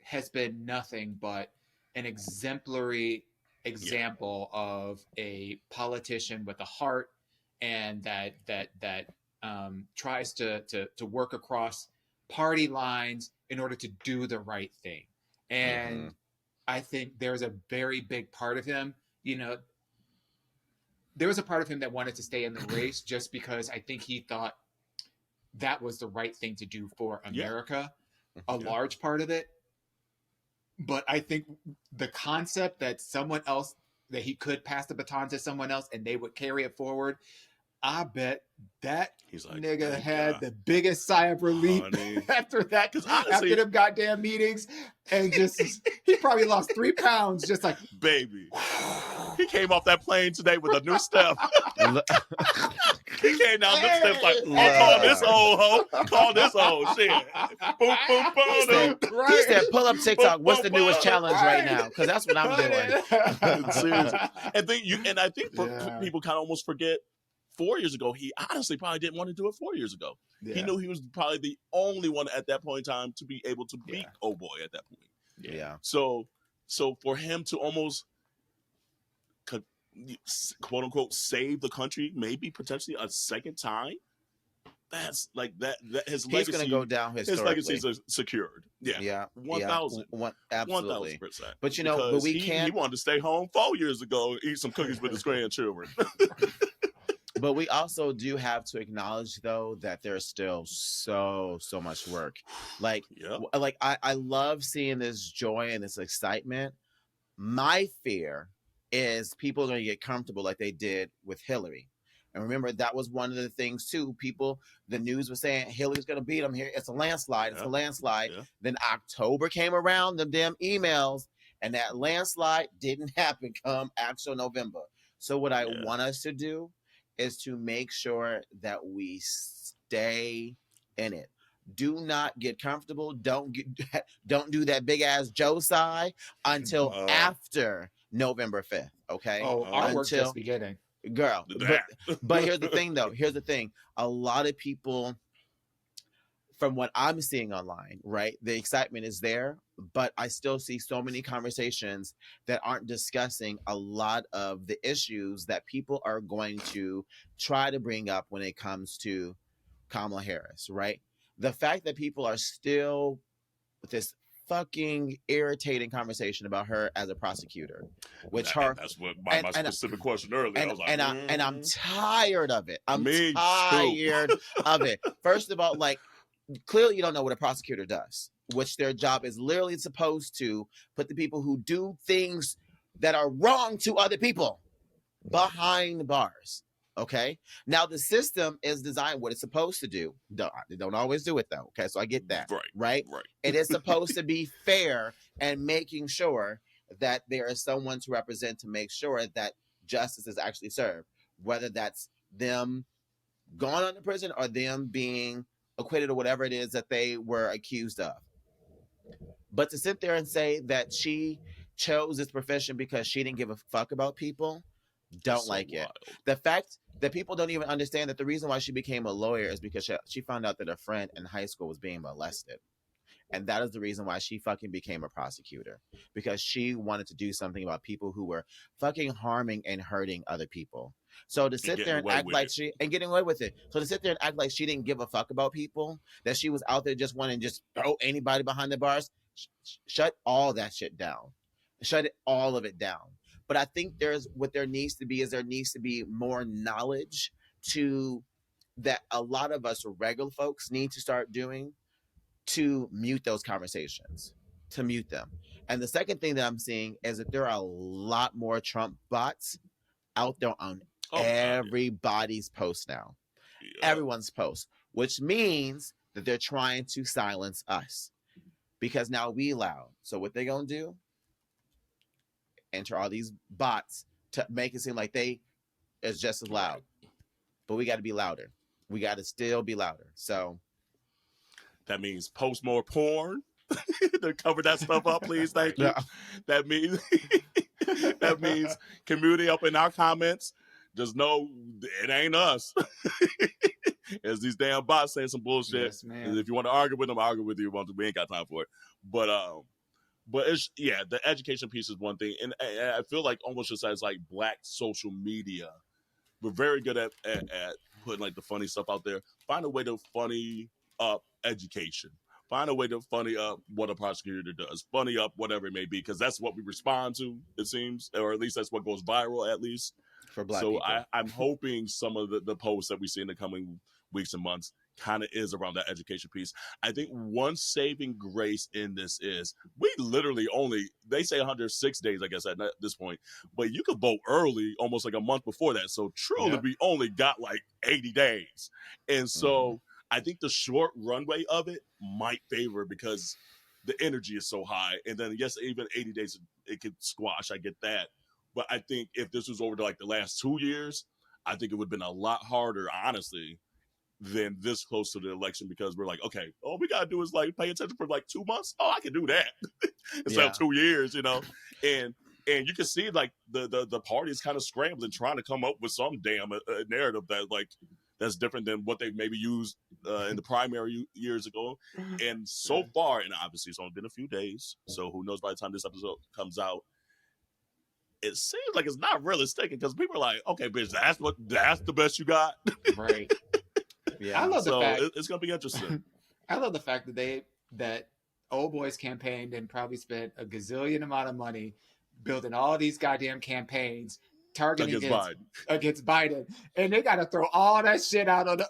S1: has been nothing but an exemplary example of a politician with a heart, and that tries to work across party lines in order to do the right thing. And I think there's a very big part of him, there was a part of him that wanted to stay in the race just because I think he thought that was the right thing to do for America, a large part of it. But I think the concept that that he could pass the baton to someone else and they would carry it forward, I bet that nigga had the biggest sigh of relief after that, after them goddamn meetings, and just he probably lost 3 pounds just like,
S2: baby. He came off that plane today with a new step. He came down the steps like, call this old hoe, call this old shit. Boom, boom, boom.
S3: He said, pull up TikTok. What's the newest challenge right now? Because that's what I'm doing.
S2: Seriously. And I think people kind of almost forget. 4 years ago, he honestly probably didn't want to do it 4 years ago. Yeah. He knew he was probably the only one at that point in time to be able to beat Oh Boy at that point.
S3: Yeah.
S2: So for him to almost quote unquote save the country, maybe potentially a second time, that's like that his
S3: He's
S2: legacy
S3: going to go down historically.
S2: His legacy is secured. Yeah. 1,000.
S3: Absolutely.
S2: 1,000%.
S3: But
S2: because
S3: we
S2: he
S3: can't.
S2: wanted to stay home 4 years ago, eat some cookies with his grandchildren.
S3: But we also do have to acknowledge, though, that there's still so much work. Like, I love seeing this joy and this excitement. My fear is people are going to get comfortable like they did with Hillary. And remember, that was one of the things, too. The news was saying Hillary's going to beat him here. It's a landslide. It's a landslide. Yeah. Then October came around, the damn emails, and that landslide didn't happen come actual November. So what I want us to do is to make sure that we stay in it. Do not get comfortable. Don't do that big ass Joe sigh until after November 5th. Okay.
S1: Our work just beginning.
S3: Girl. But here's the thing, though. Here's the thing. A lot of people, from what I'm seeing online, right, the excitement is there, but I still see so many conversations that aren't discussing a lot of the issues that people are going to try to bring up when it comes to Kamala Harris, right? The fact that people are still with this fucking irritating conversation about her as a prosecutor,
S2: that's what my specific question earlier. I was like,
S3: and I'm tired of it. I'm tired of it. First of all, like, clearly you don't know what a prosecutor does, which their job is literally supposed to put the people who do things that are wrong to other people behind bars. Okay. Now the system is designed what it's supposed to do. They don't always do it, though. Okay. So I get that. Right. It is supposed to be fair and making sure that there is someone to represent to make sure that justice is actually served, whether that's them going on to prison or them being acquitted or whatever it is that they were accused of. But to sit there and say that she chose this profession because she didn't give a fuck about people, don't like it. The fact that people don't even understand that the reason why she became a lawyer is because she found out that a friend in high school was being molested. And that is the reason why she fucking became a prosecutor, because she wanted to do something about people who were fucking harming and hurting other people. So to sit there and act like getting away with it. So to sit there and act like she didn't give a fuck about people, that she was out there just wanting to just throw anybody behind the bars, shut all that shit down. Shut all of it down. But I think there needs to be more knowledge to that a lot of us regular folks need to start doing to mute those conversations, to mute them. And the second thing that I'm seeing is that there are a lot more Trump bots out there on everybody's post now. Everyone's post, which means that they're trying to silence us because now we loud. So what they gonna do? Enter all these bots to make it seem like they is just as loud. But we got to be louder. We got to still be louder. So
S2: that means post more porn to cover that stuff up, please. Thank you. No. That means community up in our comments. Just know it ain't us. As these damn bots saying some bullshit.
S1: Yes, man.
S2: If you want to argue with them, argue with you. We ain't got time for it. But it's the education piece is one thing, and I feel like almost just as like Black social media, we're very good at putting like the funny stuff out there. Find a way to funny up education. Find a way to funny up what a prosecutor does. Funny up whatever it may be, because that's what we respond to, it seems, or at least that's what goes viral, at least
S3: for Black people.
S2: So I'm hoping some of the posts that we see in the coming weeks and months kind of is around that education piece. I think one saving grace in this is we literally they say 106 days, I guess, at this point, but you could vote early, almost like a month before that. So truly, we only got like 80 days. And so I think the short runway of it might favor because the energy is so high. And then, yes, even 80 days, it could squash. I get that. But I think if this was over to like the last 2 years, I think it would have been a lot harder, honestly, than this close to the election, because we're like, okay, all we gotta do is like pay attention for like 2 months. Oh, I can do that instead of 2 years, you know. And you can see like the party's kind of scrambling, trying to come up with some damn narrative that like that's different than what they maybe used in the primary years ago, and so far, and obviously it's only been a few days, so who knows by the time this episode comes out, it seems like it's not really sticking because people are like, okay, bitch, that's the best you got,
S3: right?
S1: Yeah, I love the fact
S2: it's gonna be interesting.
S1: I love the fact that old boys campaigned and probably spent a gazillion amount of money building all these goddamn campaigns targeting against Biden, and they got to throw all that shit out on the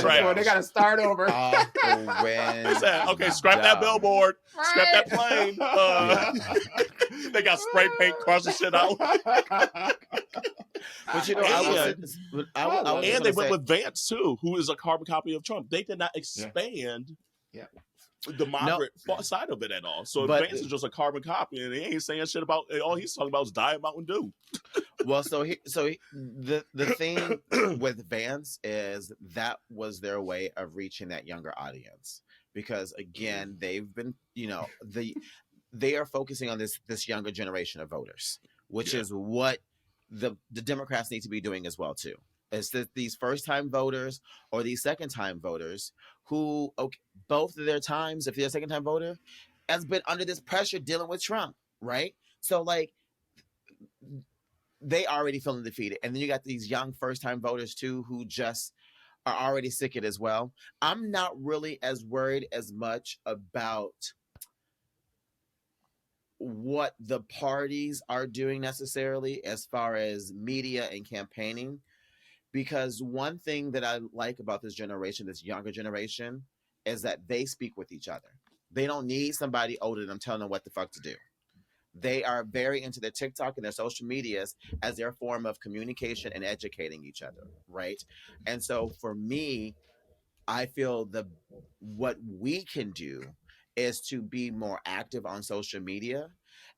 S1: floor. They got to start over.
S2: Okay, scrap that billboard, scrap that plane. They got spray paint crushing shit out.
S3: But you know,
S2: and they went with Vance too, who is a carbon copy of Trump. They did not expand. The moderate side of it at all. So Vance is just a carbon copy, and he ain't saying shit about. All he's talking about is Diet Mountain Dew.
S3: Well, the thing with Vance is that was their way of reaching that younger audience, because again, they've been, they are focusing on this younger generation of voters, which is what the Democrats need to be doing as well too. It's that these first-time voters or these second-time voters who, both of their times, if they're a second-time voter, has been under this pressure dealing with Trump, right? So, like, they already feeling defeated. And then you got these young first-time voters, too, who just are already sick of it as well. I'm not really as worried as much about what the parties are doing necessarily as far as media and campaigning. Because one thing that I like about this generation, this younger generation, is that they speak with each other. They don't need somebody older than them telling them what the fuck to do. They are very into their TikTok and their social medias as their form of communication and educating each other, right? And so for me, I feel what we can do is to be more active on social media.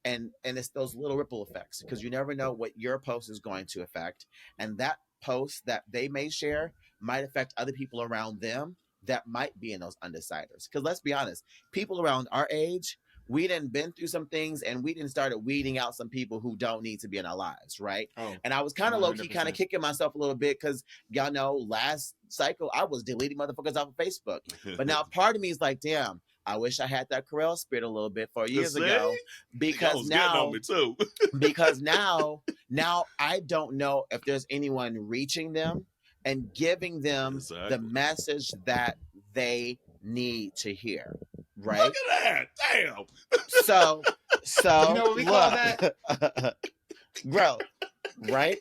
S3: And it's those little ripple effects, because you never know what your post is going to affect. And that posts that they may share might affect other people around them that might be in those undeciders. Because let's be honest, people around our age, we done been through some things, and we done started weeding out some people who don't need to be in our lives, right? And I was kind of low-key kind of kicking myself a little bit, because y'all know last cycle I was deleting motherfuckers off of Facebook. But now part of me is like, damn, I wish I had that Corel spirit a little bit 4 years ago, because now, because now I don't know if there's anyone reaching them and giving them the message that they need to hear. Right?
S2: Look at that! Damn.
S3: So
S1: you know what we call that?
S3: Bro, right?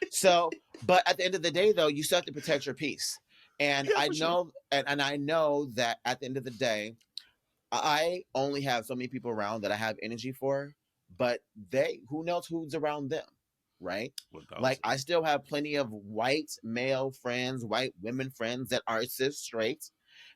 S3: So, but at the end of the day, though, you still have to protect your peace. And I know, and I know that at the end of the day, I only have so many people around that I have energy for, but who knows who's around them, right? Like, I still have plenty of white male friends, white women friends that are cis straight,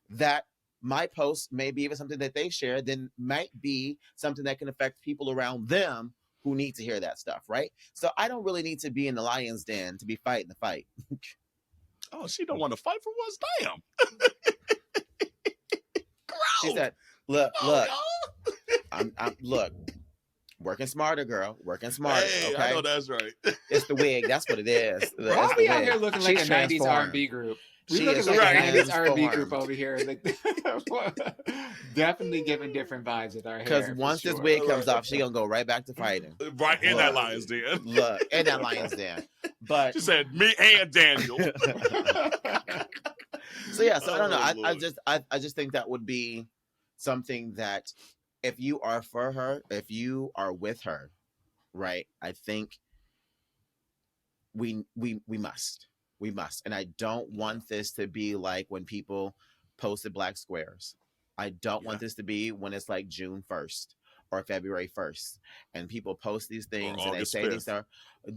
S3: that my post may be even something that they share, then might be something that can affect people around them who need to hear that stuff, right? So I don't really need to be in the lion's den to be fighting the fight.
S2: Oh, she don't want to fight for once? Damn.
S3: She said, look, I'm look, working smarter, girl, working smarter.
S2: Hey,
S3: okay?
S2: I know that's right.
S3: It's the wig. That's what it is.
S1: Why are we out here looking like a 90s R&B group? We looking like a 90s R&B group over here. Like, definitely giving different vibes with our hair.
S3: Because once this wig comes off, she gonna go right back to fighting.
S2: Right in that lion's den.
S3: Look, in that lion's den. But
S2: she said, me and Daniel.
S3: So yeah, so I don't know. I just think that would be something that if you are for her, if you are with her, right? I think we must. We must. And I don't want this to be like when people posted black squares. I don't want this to be when it's like June 1st or February 1st and people post these things and they say these stuff, or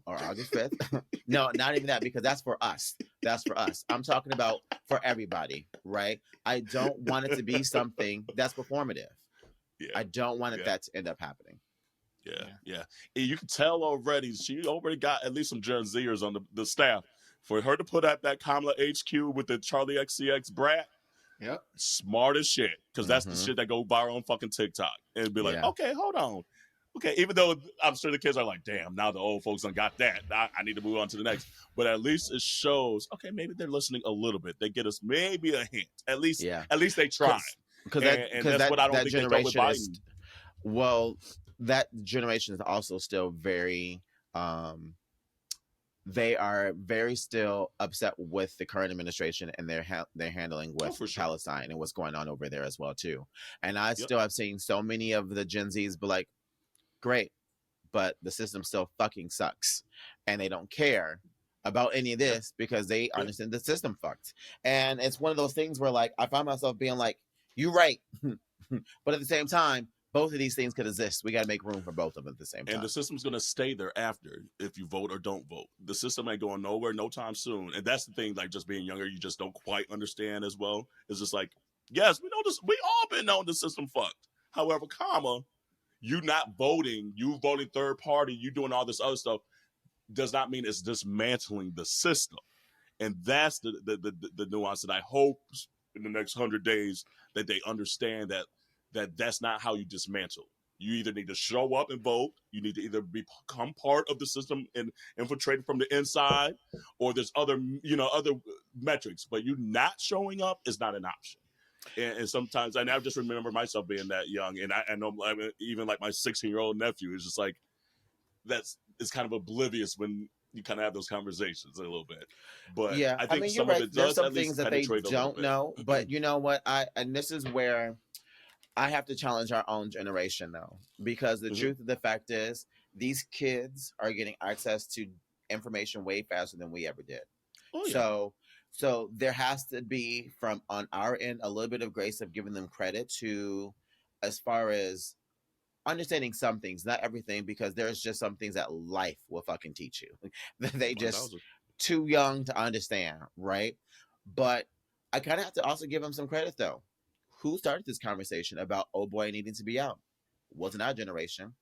S3: August 5th. No, not even that, because that's for us. That's for us. I'm talking about for everybody, right? I don't want it to be something that's performative. Yeah. I don't want that to end up happening.
S2: Yeah. And you can tell already, she already got at least some Gen Zers on the staff. For her to put out that Kamala HQ with the Charlie XCX brat, smart as shit. Because that's the shit that go viral on fucking TikTok. And be like, okay, hold on. Okay, even though I'm sure the kids are like, damn, now the old folks done got that. I need to move on to the next. But at least it shows, okay, maybe they're listening a little bit. They get us maybe a hint. At least they try.
S3: Because
S2: that's what I don't
S3: that
S2: think they thought with Biden.
S3: That generation is also still very they are very still upset with the current administration and their handling with Palestine and what's going on over there as well too. And I still have seen so many of the Gen Zs be like, great, but the system still fucking sucks, and they don't care about any of this because they understand the system fucked. And it's one of those things where like I find myself being like, you're right, but at the same time, both of these things could exist. We got to make room for both of them at the same time.
S2: And the system's going to stay there after if you vote or don't vote. The system ain't going nowhere no time soon. And that's the thing, like just being younger, you just don't quite understand as well. It's just like, yes, we know this. We all been knowing the system fucked. However, you not voting, you voting third party, you doing all this other stuff does not mean it's dismantling the system. And that's the nuance that I hope in the next 100 days that they understand that that's not how you dismantle. You either need to show up and vote, you need to either become part of the system and infiltrate from the inside, or there's other metrics, but you not showing up is not an option. And sometimes, and I just remember myself being that young, and I know even like my 16-year-old nephew is just like, it's kind of oblivious when you kind of have those conversations a little bit. But yeah, I think some of it does.
S3: There's some things that they don't know, but you know what? And this is where I have to challenge our own generation though, because the truth of the fact is these kids are getting access to information way faster than we ever did. Oh, yeah. So there has to be from on our end a little bit of grace of giving them credit to as far as understanding some things, not everything, because there's just some things that life will fucking teach you. They just too young to understand, right? But I kind of have to also give them some credit though. Who started this conversation about old boy needing to be out? Wasn't our generation.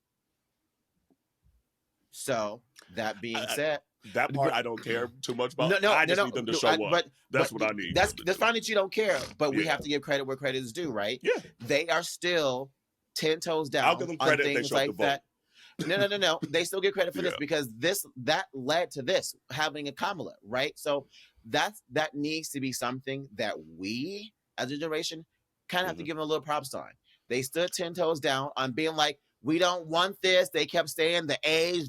S3: So that being said,
S2: that part I don't care too much about. I just need them to show up. That's what I need.
S3: That's fine that you don't care, but we have to give credit where credit is due, right?
S2: Yeah.
S3: They are still 10 toes down.
S2: I'll give them credit
S3: on things like that. No. They still get credit for this because that led to this having a Kamala, right? So that needs to be something that we as a generation kind of have to give them a little props on. They stood 10 toes down on being like, we don't want this. They kept saying the age,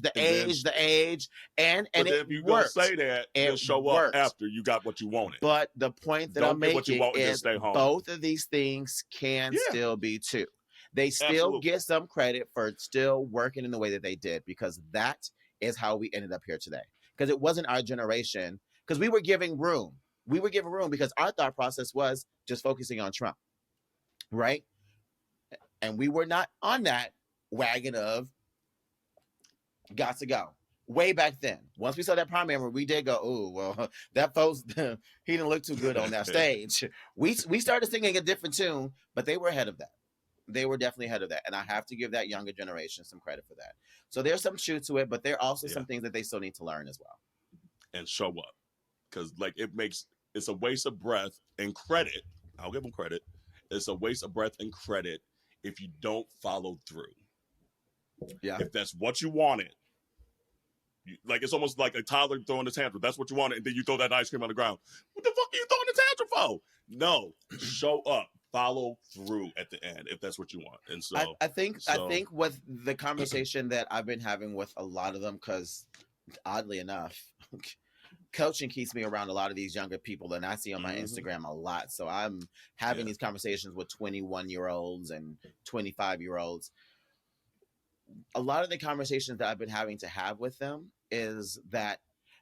S3: and
S2: if you gonna say that, then show up after you got what you wanted.
S3: But the point that I'm making is both of these things can still be true. They still get some credit for still working in the way that they did, because that is how we ended up here today. Because it wasn't our generation, because we were giving room. We were giving room because our thought process was just focusing on Trump, right? And we were not on that wagon of got to go. Way back then, once we saw that primary, we did go, oh, well, that folks, he didn't look too good on that stage. We started singing a different tune, but they were ahead of that. They were definitely ahead of that. And I have to give that younger generation some credit for that. So there's some truth to it, but there are also some things that they still need to learn as well.
S2: And show up. Because like it's a waste of breath and credit. I'll give them credit. It's a waste of breath and credit if you don't follow through. Yeah. If that's what you wanted, like it's almost like a toddler throwing a tantrum. That's what you wanted, and then you throw that ice cream on the ground. What the fuck are you throwing a tantrum for? No, show up, follow through at the end if that's what you want. And so
S3: I think with the conversation that I've been having with a lot of them, because oddly enough, coaching keeps me around a lot of these younger people, and I see on my Instagram a lot. So I'm having these conversations with 21-year-olds and 25-year-olds. A lot of the conversations that I've been having to have with them is that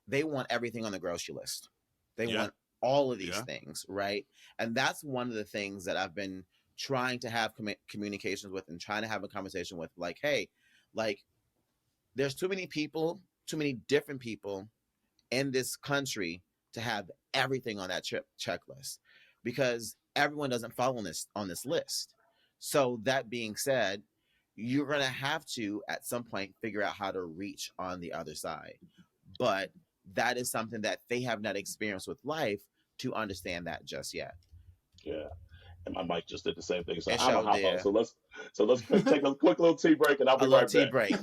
S3: they want everything on the grocery list. They want all of these things, right? And that's one of the things that I've been trying to have communications with and trying to have a conversation with, like, hey, like, there's too many people, too many different people in this country to have everything on that checklist, because everyone doesn't fall on this list. So that being said, you're going to have to, at some point, figure out how to reach on the other side. But that is something that they have not experienced with life to understand that just yet.
S4: Yeah. And my mic just did the same thing. So
S3: It
S4: I'm gonna
S3: showed
S4: hop out.
S3: there.
S4: So let's take a quick little tea break, and I'll be
S3: A little
S4: right
S3: tea
S4: back.
S3: break.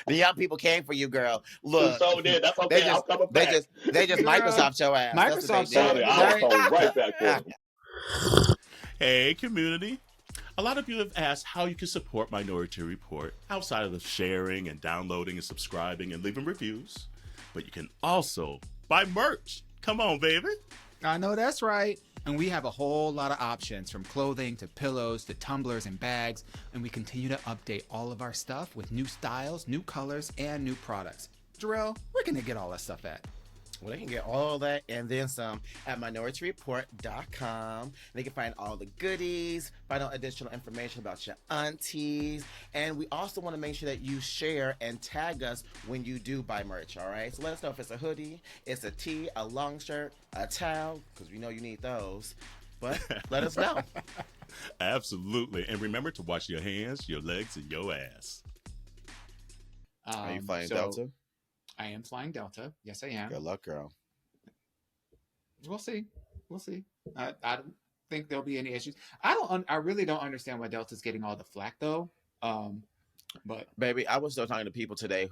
S3: The young people came for you, girl. Look,
S4: So did. That's okay. I'm coming back.
S3: They just Microsoft your ass.
S1: Microsoft
S4: I'll come right back for them.
S2: Hey, community. A lot of you have asked how you can support Minority Report outside of the sharing and downloading and subscribing and leaving reviews. But you can also buy merch. Come on, baby.
S1: I know that's right. And we have a whole lot of options, from clothing to pillows to tumblers and bags. And we continue to update all of our stuff with new styles, new colors, and new products. Jarrell, where can they get all that stuff at?
S3: Well, they can get all that and then some at minorityReport.com. They can find all the goodies, find out additional information about your aunties. And we also want to make sure that you share and tag us when you do buy merch, all right? So let us know if it's a hoodie, it's a tee, a long shirt, a towel, because we know you need those. But let us know.
S2: Absolutely. And remember to wash your hands, your legs, and your ass.
S3: Are you flying Delta?
S1: I am flying Delta. Yes, I am.
S3: Good luck, girl.
S1: We'll see. I don't think there'll be any issues. I really don't understand why Delta's getting all the flack though. But
S3: baby, I was still talking to people today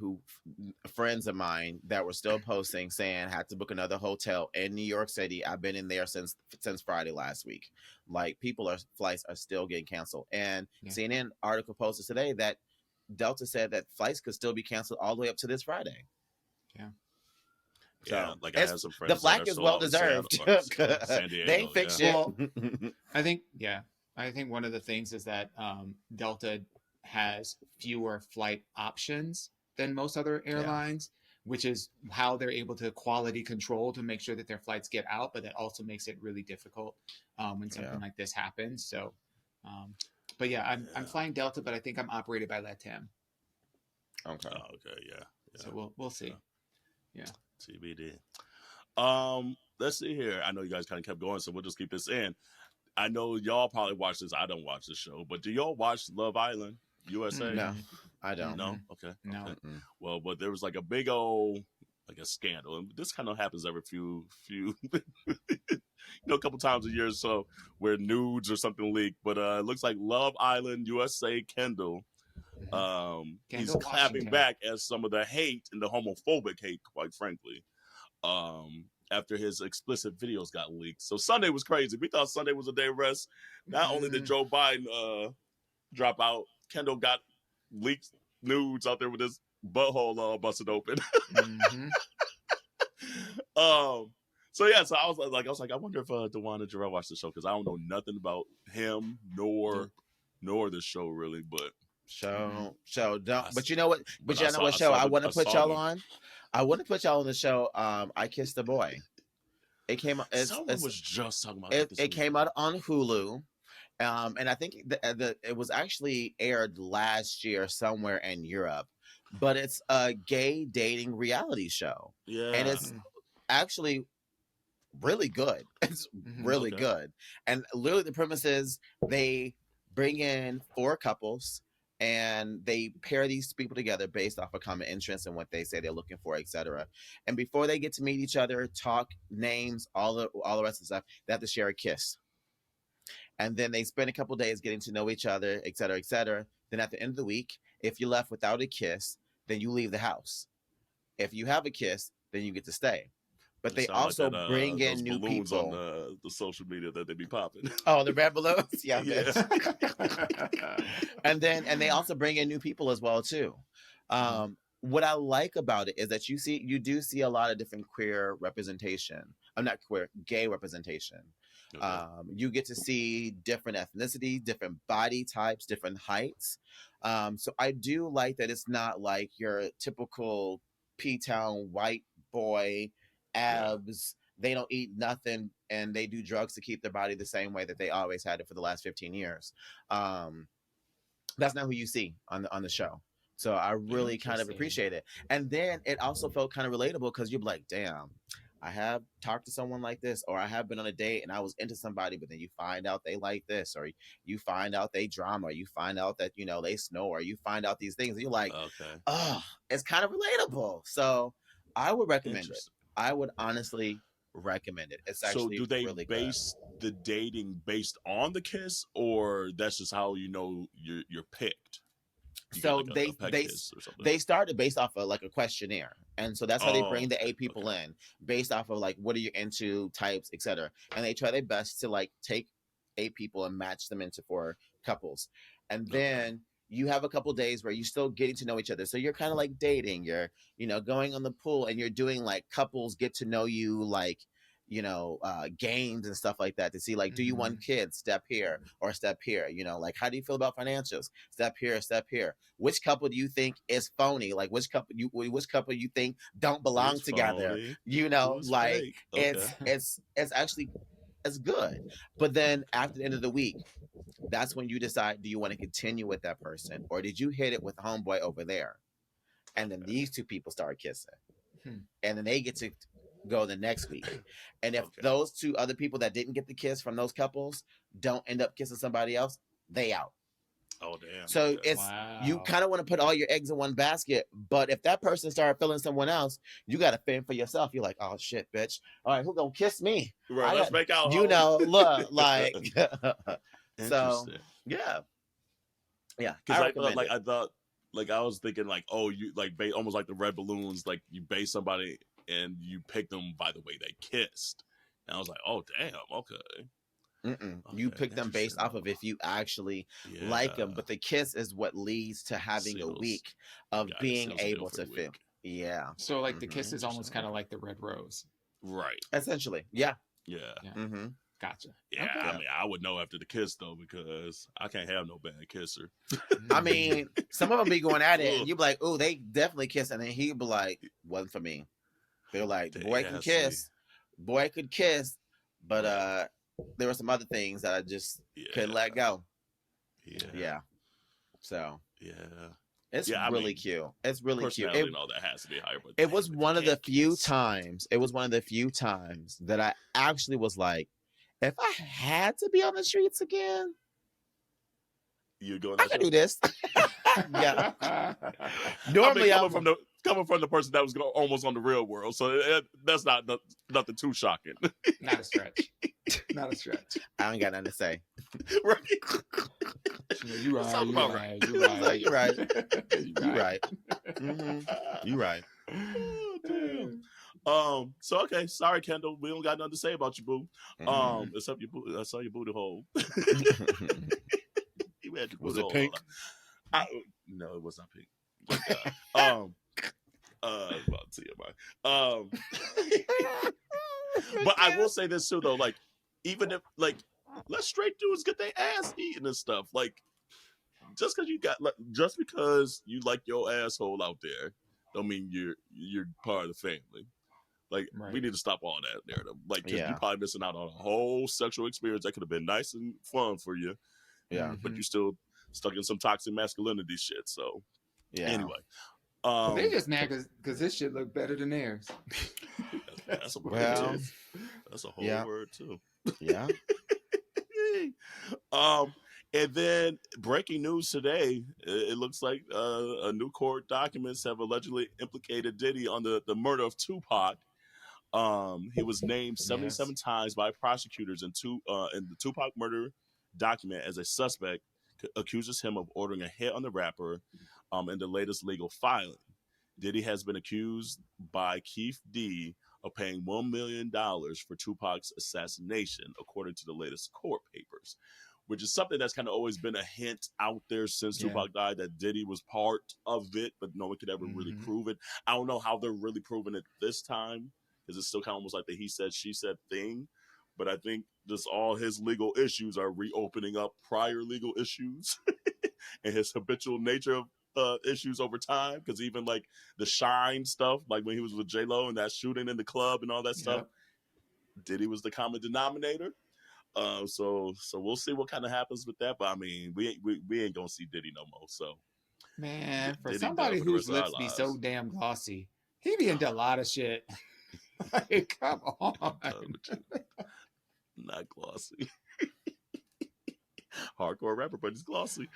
S3: friends of mine that were still posting saying had to book another hotel in New York City. I've been in there since Friday last week. Like flights are still getting canceled. And CNN article posted today that Delta said that flights could still be canceled all the way up to this Friday.
S1: Yeah.
S2: So, yeah, like I have some friends.
S3: The flack is well deserved.
S2: San Diego,
S3: they ain't fixed shit.
S1: Well, I think one of the things is that Delta has fewer flight options than most other airlines, which is how they're able to quality control to make sure that their flights get out. But that also makes it really difficult when something like this happens. So, but I'm flying Delta, but I think I'm operated by LATAM.
S2: Okay. Oh, okay. Yeah.
S1: So we'll see. Yeah.
S2: TBD. Let's see here. I know you guys kind of kept going, so we'll just keep this in. I know y'all probably watch this. I don't watch the show, but do y'all watch Love Island USA?
S3: No, I don't.
S2: No. Okay.
S1: No.
S2: Okay. Well, but there was like a big old a scandal, and this kind of happens every few a couple times a year or so, where nudes or something leaked. But it looks like Love Island USA Kendall. He's clapping back at some of the hate and the homophobic hate, quite frankly, after his explicit videos got leaked. So Sunday was crazy. We thought Sunday was a day of rest. Not only did Joe Biden drop out, Kendall got leaked nudes out there with his butthole all busted open. So I was like, I wonder if DeJuan and Jarrell watched the show, because I don't know nothing about him nor the show really, but.
S3: Show don't. But you know what? But you know what show I want to put y'all on? I want to put y'all on the show. I Kissed a Boy. It came out.
S2: Someone was just talking about
S3: it. It came out on Hulu, and I think it was actually aired last year somewhere in Europe. But it's a gay dating reality show.
S2: Yeah,
S3: and it's actually really good. It's really good. And literally, the premise is they bring in 4 couples. And they pair these people together based off of common interests and what they say they're looking for, etc. And before they get to meet each other, talk names, all the rest of the stuff, they have to share a kiss. And then they spend a couple days getting to know each other, etc., etc. Then at the end of the week, if you're left without a kiss, then you leave the house. If you have a kiss, then you get to stay. But they also bring in new people
S2: on the social media that they be popping.
S3: Oh, the red balloons, yeah. And they also bring in new people as well too. What I like about it is that you do see a lot of different queer representation. I'm not queer, gay representation. Okay. You get to see different ethnicities, different body types, different heights. So I do like that it's not like your typical P-Town white boy. Abs, they don't eat nothing, and they do drugs to keep their body the same way that they always had it for the last 15 years. That's not who you see on the show. So I really kind of appreciate it. And then it also felt kind of relatable, because you're like, damn, I have talked to someone like this, or I have been on a date and I was into somebody, but then you find out they like this, or you find out they drama, or you find out that, they snore, or you find out these things, and you're like, oh, it's kind of relatable. So I would recommend it. I would honestly recommend it. It's
S2: So
S3: actually
S2: do they
S3: really
S2: base the dating based on the kiss, or that's just how you know you're picked? You get
S3: So
S2: like a pet kiss or something.
S3: they started based off of like a questionnaire, and so that's how they bring the 8 people
S2: okay.
S3: in, based off of like what are you into, types, etc. And they try their best to like take 8 people and match them into 4 couples, and then you have a couple days where you're still getting to know each other. So you're kind of like dating. You're going on the pool, and you're doing like couples get to know you, like games and stuff like that, to see like, do you want kids? Step here or step here. Like, how do you feel about financials? Step here, step here. Which couple do you think is phony? Like, which couple you think don't belong
S2: Who's
S3: together?
S2: phony? Who's
S3: Like
S2: fake?
S3: it's actually it's good. But then after the end of the week, that's when you decide, do you want to continue with that person, or did you hit it with homeboy over there? And then these 2 people start kissing, and then they get to go the next week. And if those 2 other people that didn't get the kiss from those couples don't end up kissing somebody else, they out.
S2: Oh damn!
S3: So it's you kind of want to put all your eggs in one basket, but if that person started feeling someone else, you got to fend for yourself. You're like, oh shit, bitch! All right, who gonna kiss me?
S2: Right, let's make out.
S3: Look, like. So yeah.
S2: Because I thought, like I was thinking, like, oh, you like almost like the red balloons, like you base somebody and you pick them by the way they kissed, and I was like, oh damn, okay.
S3: You pick them based off of if you actually like them, but the kiss is what leads to having a week of being able to feel. Yeah.
S1: So like the kiss is almost kind of like the red rose,
S2: right?
S3: Essentially, yeah.
S1: Gotcha.
S2: Yeah, okay. I mean, I would know after the kiss though, because I can't have no bad kisser.
S3: I mean, some of them be going at it, and you be like, "Oh, they definitely kiss," and then he be like, "Wasn't for me." They're like, "Boy can kiss, boy could kiss," but there were some other things that I just couldn't let go. Yeah. So it's really cute. It's really cute.
S2: And all that has to be higher. But
S3: it was one of the few times. It was one of the few times that I actually was like, if I had to be on the streets again, I could do this. Yeah. Normally,
S2: I mean, coming from the person that was almost on the real world, so that's nothing too shocking.
S1: Not a stretch. Not a stretch.
S3: I ain't got nothing to say.
S2: Right.
S1: You're right. You're right.
S3: You're right. You're right. You're right.
S2: So okay, sorry, Kendall, we don't got nothing to say about you, boo. Except your booty. I saw your booty hole. You had your
S3: was
S2: booty
S3: it
S2: hole.
S3: pink?
S2: No, it was not pink. About to TMI. But I will say this too, though. Like, even if let straight dudes get their ass eaten and stuff. Like, just because you like your asshole out there, don't mean you're part of the family. Like, we need to stop all that narrative. Like, because you're probably missing out on a whole sexual experience that could have been nice and fun for you.
S3: Yeah.
S2: But you still stuck in some toxic masculinity shit. So, anyway.
S1: They just mad because this shit look better than theirs.
S2: That's a word too. That's a whole word too.
S3: Yeah.
S2: And then breaking news today, it looks like a new court documents have allegedly implicated Diddy on the murder of Tupac. He was named 77 times by prosecutors in the Tupac murder document as a suspect, accuses him of ordering a hit on the rapper in the latest legal filing. Diddy has been accused by Keith D of paying $1 million for Tupac's assassination, according to the latest court papers, which is something that's kind of always been a hint out there since Tupac died, that Diddy was part of it, but no one could ever really prove it. I don't know how they're really proving it this time, because it's still kind of almost like the he said, she said thing. But I think just all his legal issues are reopening up prior legal issues and his habitual nature of issues over time. Because even like the Shine stuff, like when he was with J-Lo and that shooting in the club and all that stuff, Diddy was the common denominator. So we'll see what kind of happens with that. But I mean, we ain't gonna see Diddy no more. So
S1: man, for
S2: Diddy
S1: somebody whose lips be so damn glossy, he be into a lot of shit. Like, come on.
S2: Not glossy. Hardcore rapper, but he's glossy.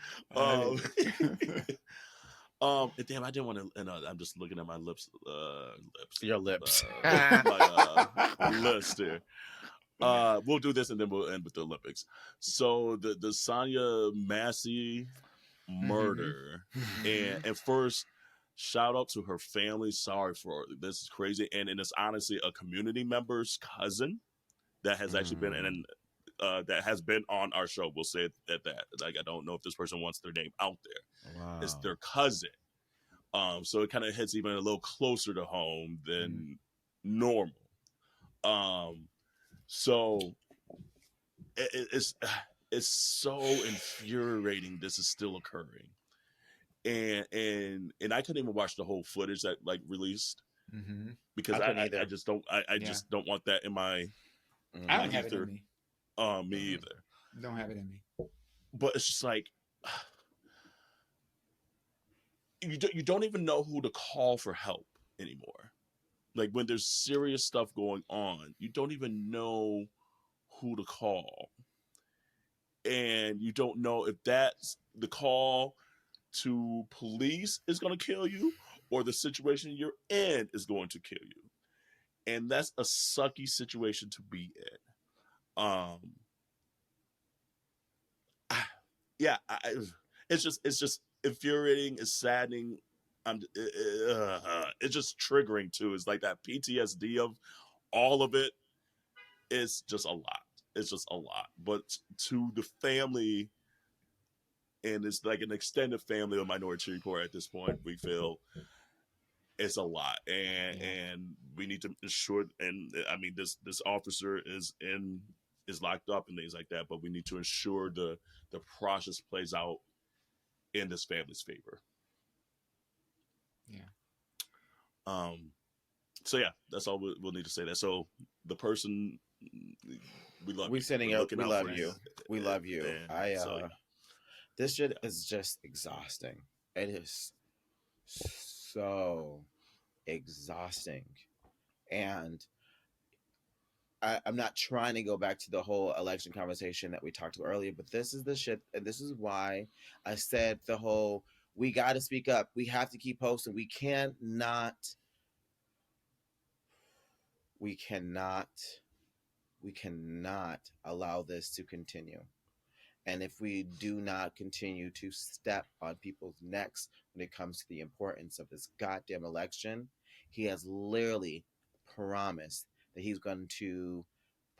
S2: Damn, I didn't want to. And I'm just looking at my lips.
S3: Your lips.
S2: My list here. We'll do this and then we'll end with the Olympics. So the Sonya Massey murder, and first, shout out to her family. Sorry for this is crazy, and it's honestly a community member's cousin that has actually been in. That has been on our show. We'll say it at that. Like, I don't know if this person wants their name out there.
S3: Wow.
S2: It's their cousin. So it kind of hits even a little closer to home than normal. So it's so infuriating this is still occurring. And I couldn't even watch the whole footage that like released because I just don't just don't want that in my
S1: I don't have it in me.
S2: Me either.
S1: Don't have it in me.
S2: But it's just like you don't even know who to call for help anymore. Like when there's serious stuff going on, you don't even know who to call. And you don't know if that's the call to police is going to kill you or the situation you're in is going to kill you. And that's a sucky situation to be in. It's just infuriating. It's saddening. It's just triggering too. It's like that PTSD of all of it. It's just a lot. It's just a lot. But to the family, and it's like an extended family of Minority Report at this point, we feel it's a lot, and we need to ensure. And I mean, this officer is locked up and things like that, but we need to ensure the process plays out in this family's favor.
S1: Yeah.
S2: So yeah, that's all we'll need to say. That so the person we love.
S3: We sending out. We love you. We love you.
S2: And
S3: this shit is just exhausting. It is so exhausting, and I'm not trying to go back to the whole election conversation that we talked about earlier, but this is the shit, and this is why I said the whole, we got to speak up. We have to keep posting. We cannot allow this to continue. And if we do not continue to step on people's necks when it comes to the importance of this goddamn election, he has literally promised that he's going to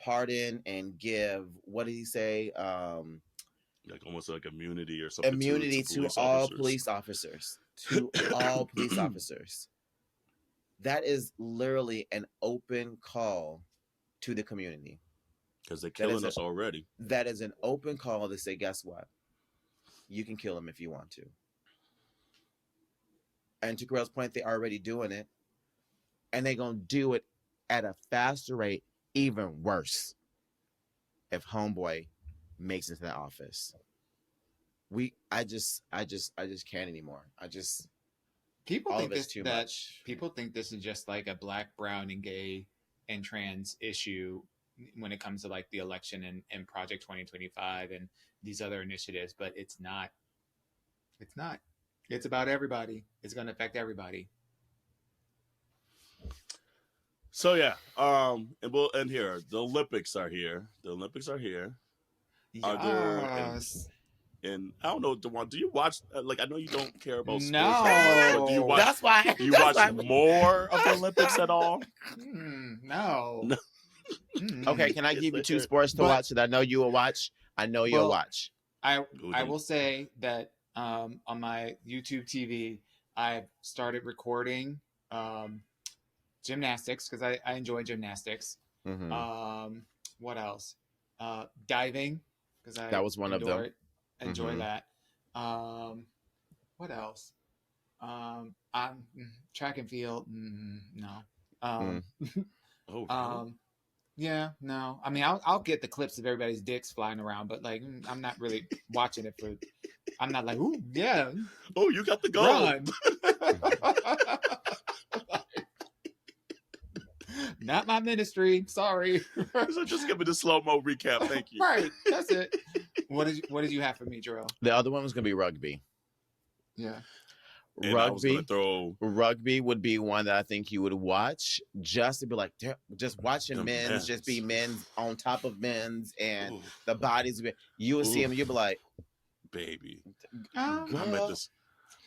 S3: pardon and give, what did he say?
S2: Like almost like immunity or something.
S3: Immunity to all police officers. To all police officers. That is literally an open call to the community.
S2: Because they're killing us already.
S3: That is an open call to say, guess what? You can kill him if you want to. And to Carell's point, they're already doing it. And they're going to do it at a faster rate, even worse, if homeboy makes it to that office. I just can't anymore.
S1: People think people think this is just like a black, brown, and gay and trans issue when it comes to like the election and Project 2025 and these other initiatives, but it's not. It's about everybody. It's going to affect everybody.
S2: So yeah, and we'll end here. The Olympics are here.
S1: Yes.
S2: Are there? And I don't know, DeJuan, do you watch? Like, I know you don't care about sports.
S1: No,
S2: but do you watch?
S3: That's why.
S2: Do you watch more of the Olympics at all?
S1: No.
S3: Okay, can I give you two sports to watch that I know you will watch? I know you'll watch.
S1: I will say that on my YouTube TV, I've started recording gymnastics because I enjoy gymnastics.
S3: Mm-hmm.
S1: What else? Diving because
S3: that was one of them.
S1: Enjoy that. What else? I'm track and field. No. Yeah, no. I mean, I'll get the clips of everybody's dicks flying around, but like, I'm not really watching it for. I'm not like, ooh, yeah.
S2: Oh, you got the gold.
S1: Not my ministry. Sorry.
S2: So just give me the slow-mo recap. Thank you.
S1: Right. That's it. What did you have for me, Jarrell?
S3: The other one was going to be rugby.
S1: Yeah.
S3: Rugby would be one that I think you would watch just to be like, just watching men's, just be men's on top of men's, and the bodies. You would see him, you'd be like,
S2: baby, I met this.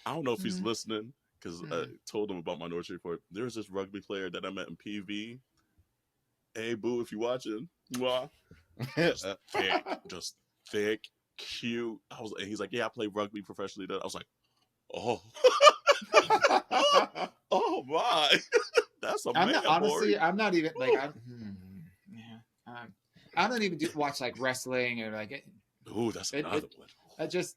S2: I don't know if he's listening because I told him about Minority Report. There's this rugby player that I met in PV. Hey, boo, if you're watching, just thick, cute. He's like, yeah, I play rugby professionally. I was like, oh. Oh my, that's a man.
S1: Honestly, I'm not even like I don't even watch like wrestling or like.
S2: That's another one.
S1: I just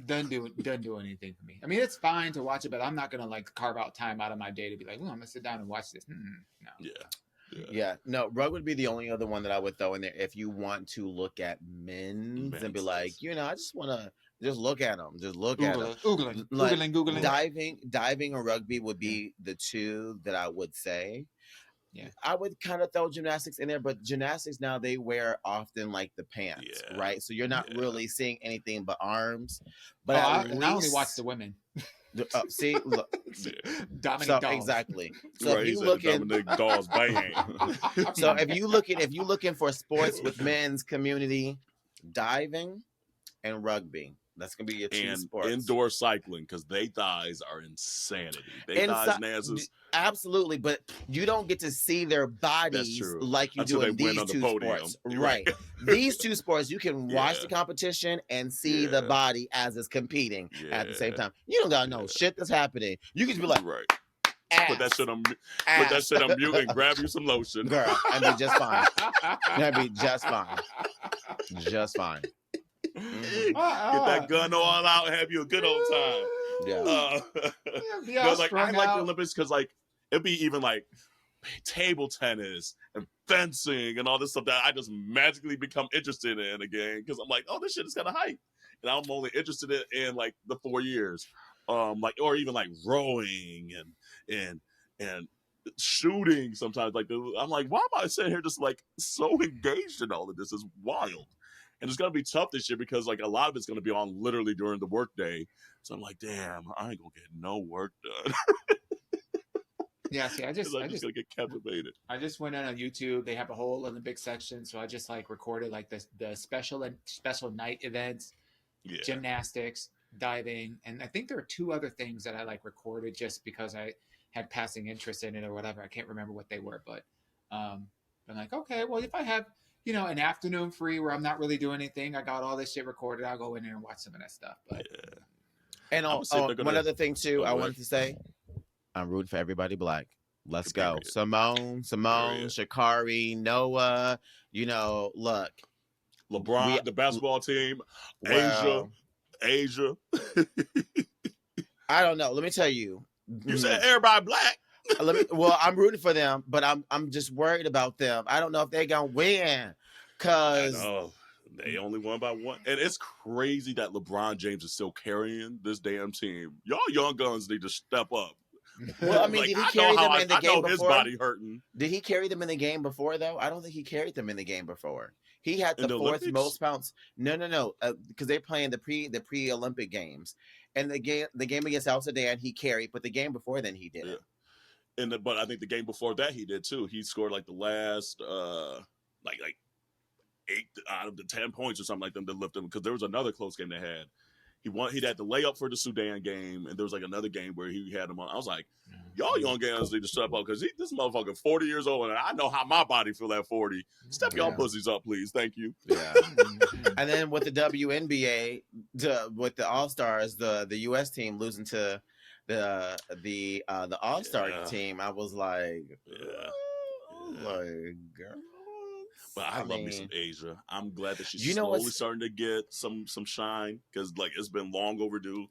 S1: doesn't do anything for me. I mean, it's fine to watch it, but I'm not gonna like carve out time out of my day to be like, I'm gonna sit down and watch this. No.
S3: Yeah. No, rug would be the only other one that I would throw in there if you want to look at men's and be like, I just want to. Just look at them. Just look at them.
S1: Googling.
S3: Diving or rugby would be the two that I would say.
S1: Yeah.
S3: I would kind of throw gymnastics in there, but gymnastics now they wear often like the pants, right? So you're not really seeing anything but arms. But
S1: I only watch the women.
S3: See, look,
S1: Dominic Dolls.
S3: Exactly. So if you looking,
S2: Dominic Dolls bang.
S3: So if you looking for sports with men's community, diving and rugby. That's gonna be your two sports.
S2: Indoor cycling, because they thighs are insanity. They thighs and asses.
S3: Absolutely, but you don't get to see their bodies like you do in these two sports. Right. These two sports, you can watch the competition and see the body as it's competing at the same time. You don't gotta know shit that's happening. You can just be like,
S2: put that shit on mute and grab you some lotion.
S3: Girl, I'd be just fine. That'd be just fine. Just fine.
S2: Get that gun all out and have you a good old time. I like the Olympics because like it'd be even like table tennis and fencing and all this stuff that I just magically become interested in again because I'm like, oh, this shit is kind of hype, and I'm only interested in like the 4 years, like or even like rowing and shooting sometimes. Like I'm like, why am I sitting here just like so engaged in all of this? Is wild. And it's going to be tough this year because, like, a lot of it's going to be on literally during the workday. So I'm like, damn, I ain't going to get no work done.
S1: Yeah, see, I'm just
S2: going to get captivated.
S1: I just went on YouTube. They have a whole Olympic section. So I just, like, recorded, like, the special night events, gymnastics, diving. And I think there are 2 other things that I, like, recorded just because I had passing interest in it or whatever. I can't remember what they were. But I'm like, okay, well, if I have – an afternoon free where I'm not really doing anything. I got all this shit recorded. I'll go in there and watch some of that stuff. But
S3: and one other thing too, I wanted to say, I'm rooting for everybody black. Let's go, Simone, Sha'Carri, Noah. Look,
S2: LeBron, the basketball team, Asia.
S3: I don't know. Let me tell you.
S2: You said everybody black.
S3: I'm rooting for them, but I'm just worried about them. I don't know if they're gonna win because
S2: they only won by 1, and it's crazy that LeBron James is still carrying this damn team. Y'all young guns need to step up.
S3: Well, I mean, did he carry them in the game before?
S2: His body hurting.
S3: Did he carry them in the game before though? I don't think he carried them in the game before. He had the 4th most pounds. No, because they're playing the pre-Olympic games, and the game against Al Sudan he carried, but the game before then he didn't.
S2: But I think the game before that he did too. He scored like the last like 8 out of the 10 points or something like them to lift him because there was another close game they had. He had the layup for the Sudan game, and there was like another game where he had him on. I was like, y'all young guys need to step up because this motherfucker 40 years old, and I know how my body feel at 40. Step y'all pussies up, please. Thank you.
S3: Yeah. And then with the WNBA, with the All Stars, the US team losing to the All-Star team, I was like, girl.
S2: But I love me some Asia. I'm glad that she's slowly starting to get some shine because like it's been long overdue,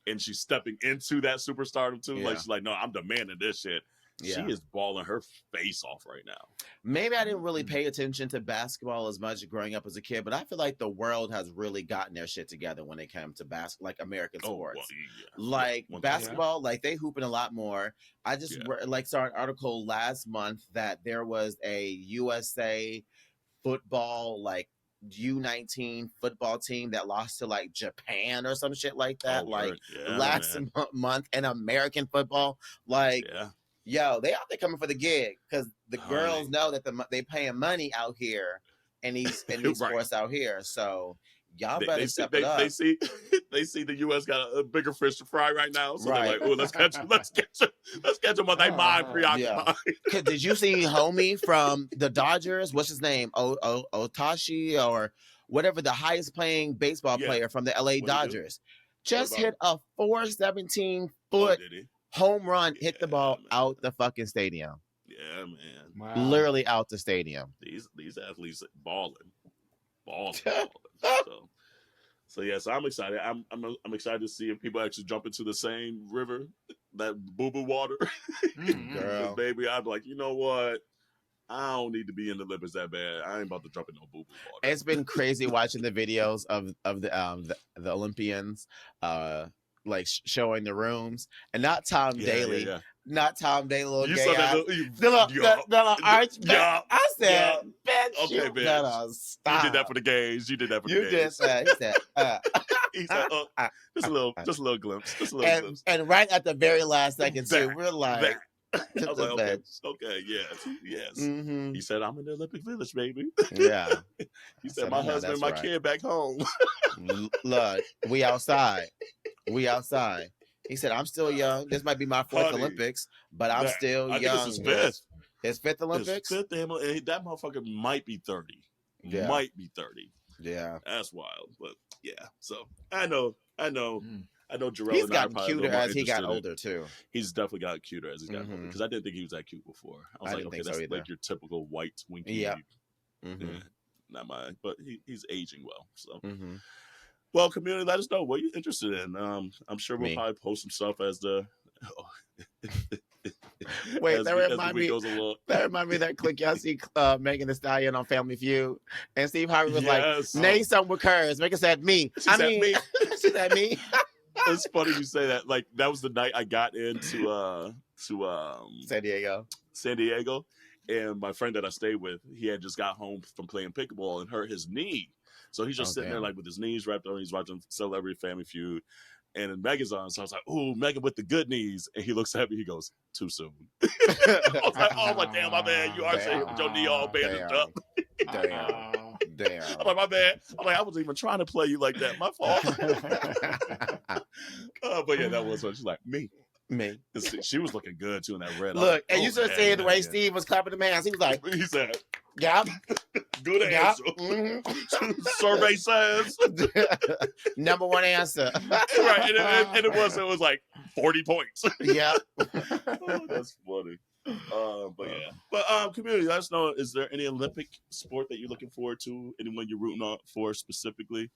S2: and she's stepping into that superstardom too. Like she's like, no, I'm demanding this shit. She is balling her face off right now.
S3: Maybe I didn't really pay attention to basketball as much growing up as a kid, but I feel like the world has really gotten their shit together when it comes to like American sports. Basketball, like they hooping a lot more. I just saw an article last month that there was a USA football like U19 football team that lost to like Japan or some shit like that.
S2: Yeah,
S3: last month in American football. Yo, they out there coming for the gig because the girls know that they paying money out here in these sports out here. So y'all better step it up.
S2: They see the U.S. got a bigger fish to fry right now, so they're like, "Oh, let's catch them on their mind preoccupied."
S3: Yeah. Did you see homie from the Dodgers? What's his name? Otashi or whatever, the highest playing baseball player from the LA Dodgers, just hit a 417-foot home run, hit the ball out the fucking stadium.
S2: Yeah, man.
S3: Wow. Literally out the stadium.
S2: These athletes balling. So yes, I'm excited. I'm excited to see if people actually jump into the same river, that boo-boo water.
S3: Girl,
S2: baby, I'd be like, you know what? I don't need to be in the Olympics that bad. I ain't about to jump in no boo-boo water.
S3: It's been crazy watching the videos of the Olympians, showing the rooms, and not Tom Daly. Yeah. Not Tom Daly, little
S2: you
S3: gay
S2: saw
S3: the arch. I said, bitch,
S2: okay,
S3: you better stop.
S2: You did that for the gays. You did that for the gays.
S3: You just said,
S2: he said, just a little glimpse. Just a little glimpse.
S3: And right at the very last second, too, we're like,
S2: I was like, okay, yes. Mm-hmm. He said, I'm in the Olympic Village, baby.
S3: Yeah.
S2: He said, my husband and my kid back home.
S3: Look, we outside. He said, I'm still young. This might be my fourth Olympics, but I'm still young.
S2: This is fifth.
S3: His fifth Olympics?
S2: His fifth, that motherfucker might be 30.
S3: Yeah.
S2: Might be 30.
S3: Yeah.
S2: That's wild. But yeah. So I know Jarrell.
S3: He's gotten cuter as he got older too.
S2: He's definitely got cuter as he's gotten older. Because I didn't think he was that cute before. I was like, okay, that's like your typical white winky.
S3: Yeah.
S2: Not mine. But he's aging well. So well, community, let us know what you're interested in. I'm sure we'll probably post some stuff as the
S3: Wait, that reminds me of that clip y'all see Megan Thee Stallion on Family Feud, and Steve Harvey was like, "Name something with curves." Megan said, "Me." She said, "Me."
S2: It's funny you say that. Like that was the night I got into
S3: San Diego,
S2: and my friend that I stayed with, he had just got home from playing pickleball and hurt his knee, so he's just sitting there like with his knees wrapped up. He's watching Celebrity Family Feud. And then Megan's on, so I was like, "Ooh, Megan with the good knees." And he looks at me, he goes, "Too soon." I was like, "Oh my damn, my bad. You are saying with your knee all bandaged up."
S3: Damn.
S2: I'm like, "My bad." I'm like, "I wasn't even trying to play you like that. My fault." But yeah, that was what she's like, me. She was looking good too in that red.
S3: Look, and you should have seen the way Steve was clapping the hands. He was like,
S2: he said,
S3: "Yep,
S2: good answer." Mm-hmm. Survey says
S3: number one answer.
S2: Right, and it was like 40 points.
S3: Yeah,
S2: that's funny. But community, let us know. Is there any Olympic sport that you're looking forward to? Anyone you're rooting for specifically?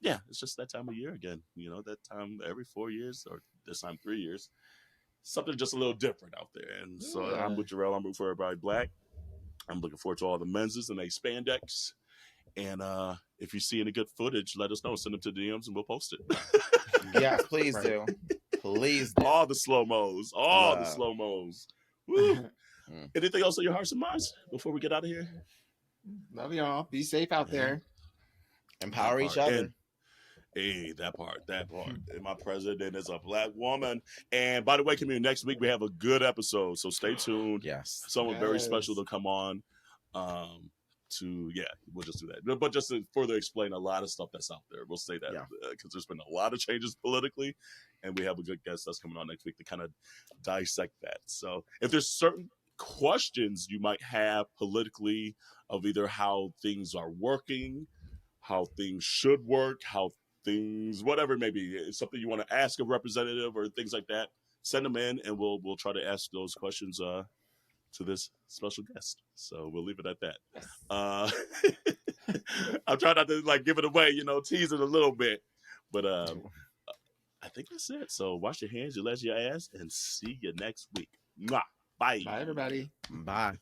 S2: Yeah, it's just that time of year again. You know, that time every 4 years, or this time 3 years. Something just a little different out there. And so I'm with Jarrell. I'm rooting for everybody black. I'm looking forward to all the menses and they spandex. And if you see any good footage, let us know. Send them to DMs and we'll post it.
S3: Yes, please do. Please do.
S2: All the slow-mos. The slow-mos. Woo. Anything else on your hearts and minds before we get out of here?
S1: Love y'all. Be safe out there.
S3: Empower each other.
S2: And, hey, that part. And my president is a black woman. And by the way, community, next week we have a good episode, so stay tuned.
S3: Yes.
S2: Someone very special to come on. We'll just do that. But just to further explain a lot of stuff that's out there, we'll say that because there's been a lot of changes politically, and we have a good guest that's coming on next week to kind of dissect that. So if there's certain questions you might have politically of either how things are working, how things should work, how things, whatever it may be, it's something you want to ask a representative or things like that, send them in and we'll try to ask those questions to this special guest. So we'll leave it at that. I'm trying not to give it away, tease it a little bit, but I think that's it. So wash your hands, your legs, your ass, and see you next week. Mwah. Bye.
S1: Bye, everybody.
S3: Bye.